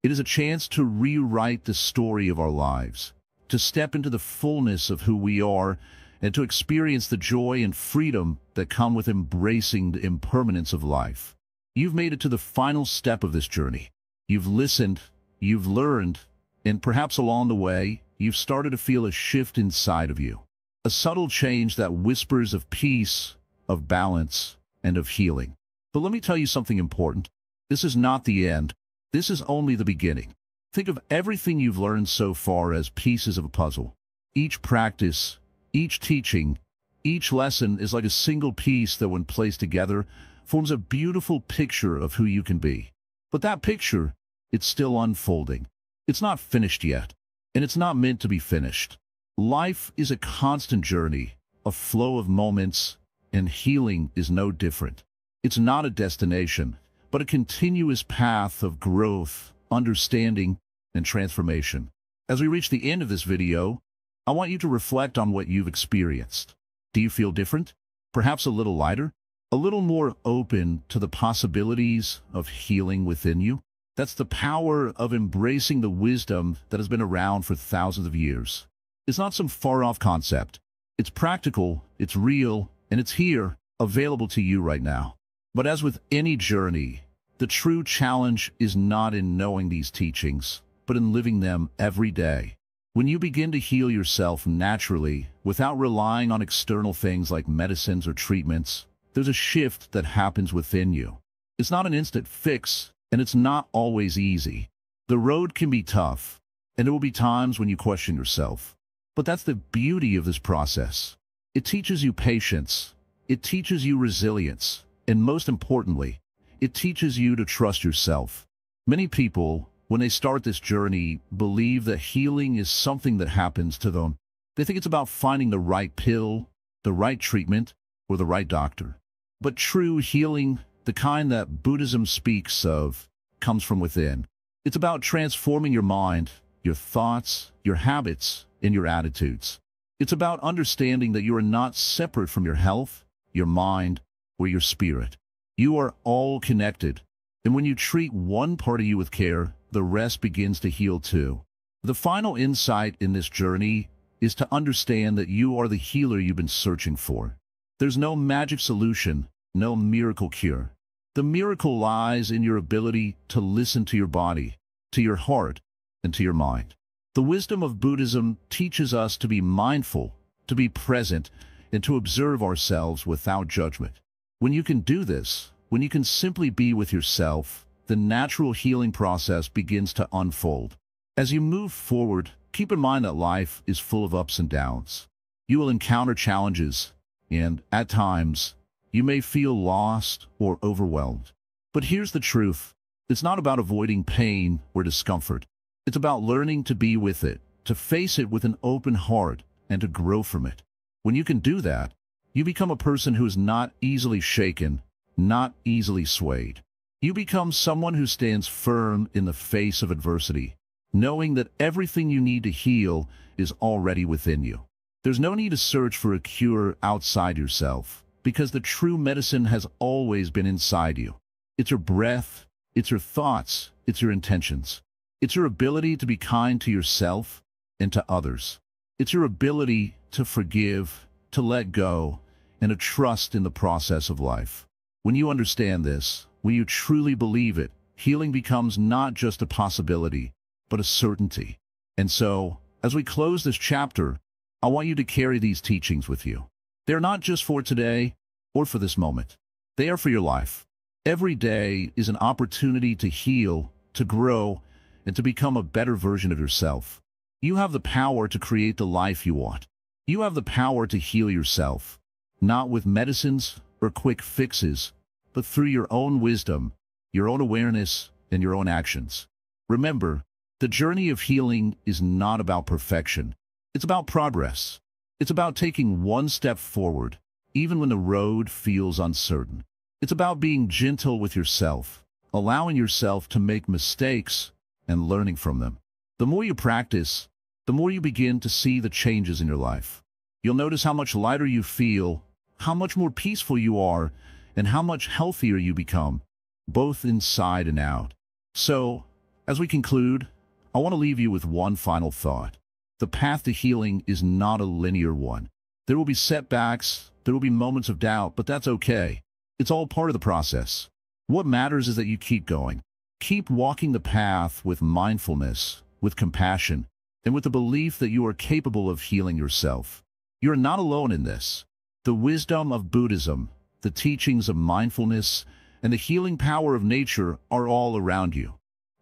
It is a chance to rewrite the story of our lives, to step into the fullness of who we are, and to experience the joy and freedom that come with embracing the impermanence of life. You've made it to the final step of this journey. You've listened, you've learned, and perhaps along the way, you've started to feel a shift inside of you. A subtle change that whispers of peace, of balance, and of healing. But let me tell you something important. This is not the end. This is only the beginning. Think of everything you've learned so far as pieces of a puzzle. Each practice, each teaching, each lesson is like a single piece that, when placed together, forms a beautiful picture of who you can be. But that picture, it's still unfolding. It's not finished yet, and it's not meant to be finished. Life is a constant journey, a flow of moments, and healing is no different. It's not a destination, but a continuous path of growth, understanding, and transformation. As we reach the end of this video, I want you to reflect on what you've experienced. Do you feel different? Perhaps a little lighter? A little more open to the possibilities of healing within you? That's the power of embracing the wisdom that has been around for thousands of years. It's not some far-off concept. It's practical, it's real, and it's here, available to you right now. But as with any journey, the true challenge is not in knowing these teachings, but in living them every day. When you begin to heal yourself naturally, without relying on external things like medicines or treatments, there's a shift that happens within you. It's not an instant fix, and it's not always easy. The road can be tough, and there will be times when you question yourself. But that's the beauty of this process. It teaches you patience, it teaches you resilience, and most importantly, it teaches you to trust yourself. Many people, when they start this journey, believe that healing is something that happens to them. They think it's about finding the right pill, the right treatment, or the right doctor. But true healing, the kind that Buddhism speaks of, comes from within. It's about transforming your mind, your thoughts, your habits, and your attitudes. It's about understanding that you are not separate from your health, your mind, or your spirit. You are all connected, and when you treat one part of you with care, the rest begins to heal too. The final insight in this journey is to understand that you are the healer you've been searching for. There's no magic solution, no miracle cure. The miracle lies in your ability to listen to your body, to your heart, and to your mind. The wisdom of Buddhism teaches us to be mindful, to be present, and to observe ourselves without judgment. When you can do this, when you can simply be with yourself, the natural healing process begins to unfold. As you move forward, keep in mind that life is full of ups and downs. You will encounter challenges, and at times, you may feel lost or overwhelmed. But here's the truth. It's not about avoiding pain or discomfort. It's about learning to be with it, to face it with an open heart, and to grow from it. When you can do that, you become a person who is not easily shaken, not easily swayed. You become someone who stands firm in the face of adversity, knowing that everything you need to heal is already within you. There's no need to search for a cure outside yourself, because the true medicine has always been inside you. It's your breath, it's your thoughts, it's your intentions. It's your ability to be kind to yourself and to others. It's your ability to forgive, to let go, and to trust in the process of life. When you understand this, when you truly believe it, healing becomes not just a possibility, but a certainty. And so, as we close this chapter, I want you to carry these teachings with you. They're not just for today or for this moment. They are for your life. Every day is an opportunity to heal, to grow, and to become a better version of yourself. You have the power to create the life you want. You have the power to heal yourself, not with medicines or quick fixes, but through your own wisdom, your own awareness, and your own actions. Remember, the journey of healing is not about perfection. It's about progress. It's about taking one step forward, even when the road feels uncertain. It's about being gentle with yourself, allowing yourself to make mistakes, and learning from them. The more you practice, the more you begin to see the changes in your life. You'll notice how much lighter you feel, how much more peaceful you are, and how much healthier you become, both inside and out. So, as we conclude, I want to leave you with one final thought. The path to healing is not a linear one. There will be setbacks, there will be moments of doubt, but that's okay. It's all part of the process. What matters is that you keep going. Keep walking the path with mindfulness, with compassion, and with the belief that you are capable of healing yourself. You're not alone in this. The wisdom of Buddhism, the teachings of mindfulness, and the healing power of nature are all around you,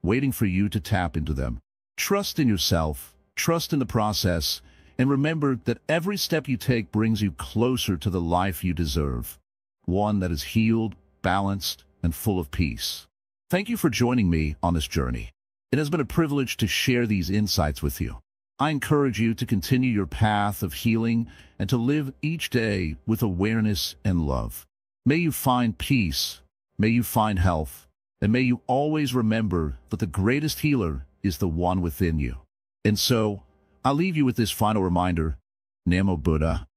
waiting for you to tap into them. Trust in yourself, trust in the process, and remember that every step you take brings you closer to the life you deserve, one that is healed, balanced, and full of peace. Thank you for joining me on this journey. It has been a privilege to share these insights with you. I encourage you to continue your path of healing and to live each day with awareness and love. May you find peace, may you find health, and may you always remember that the greatest healer is the one within you. And so, I'll leave you with this final reminder. Namo Buddha.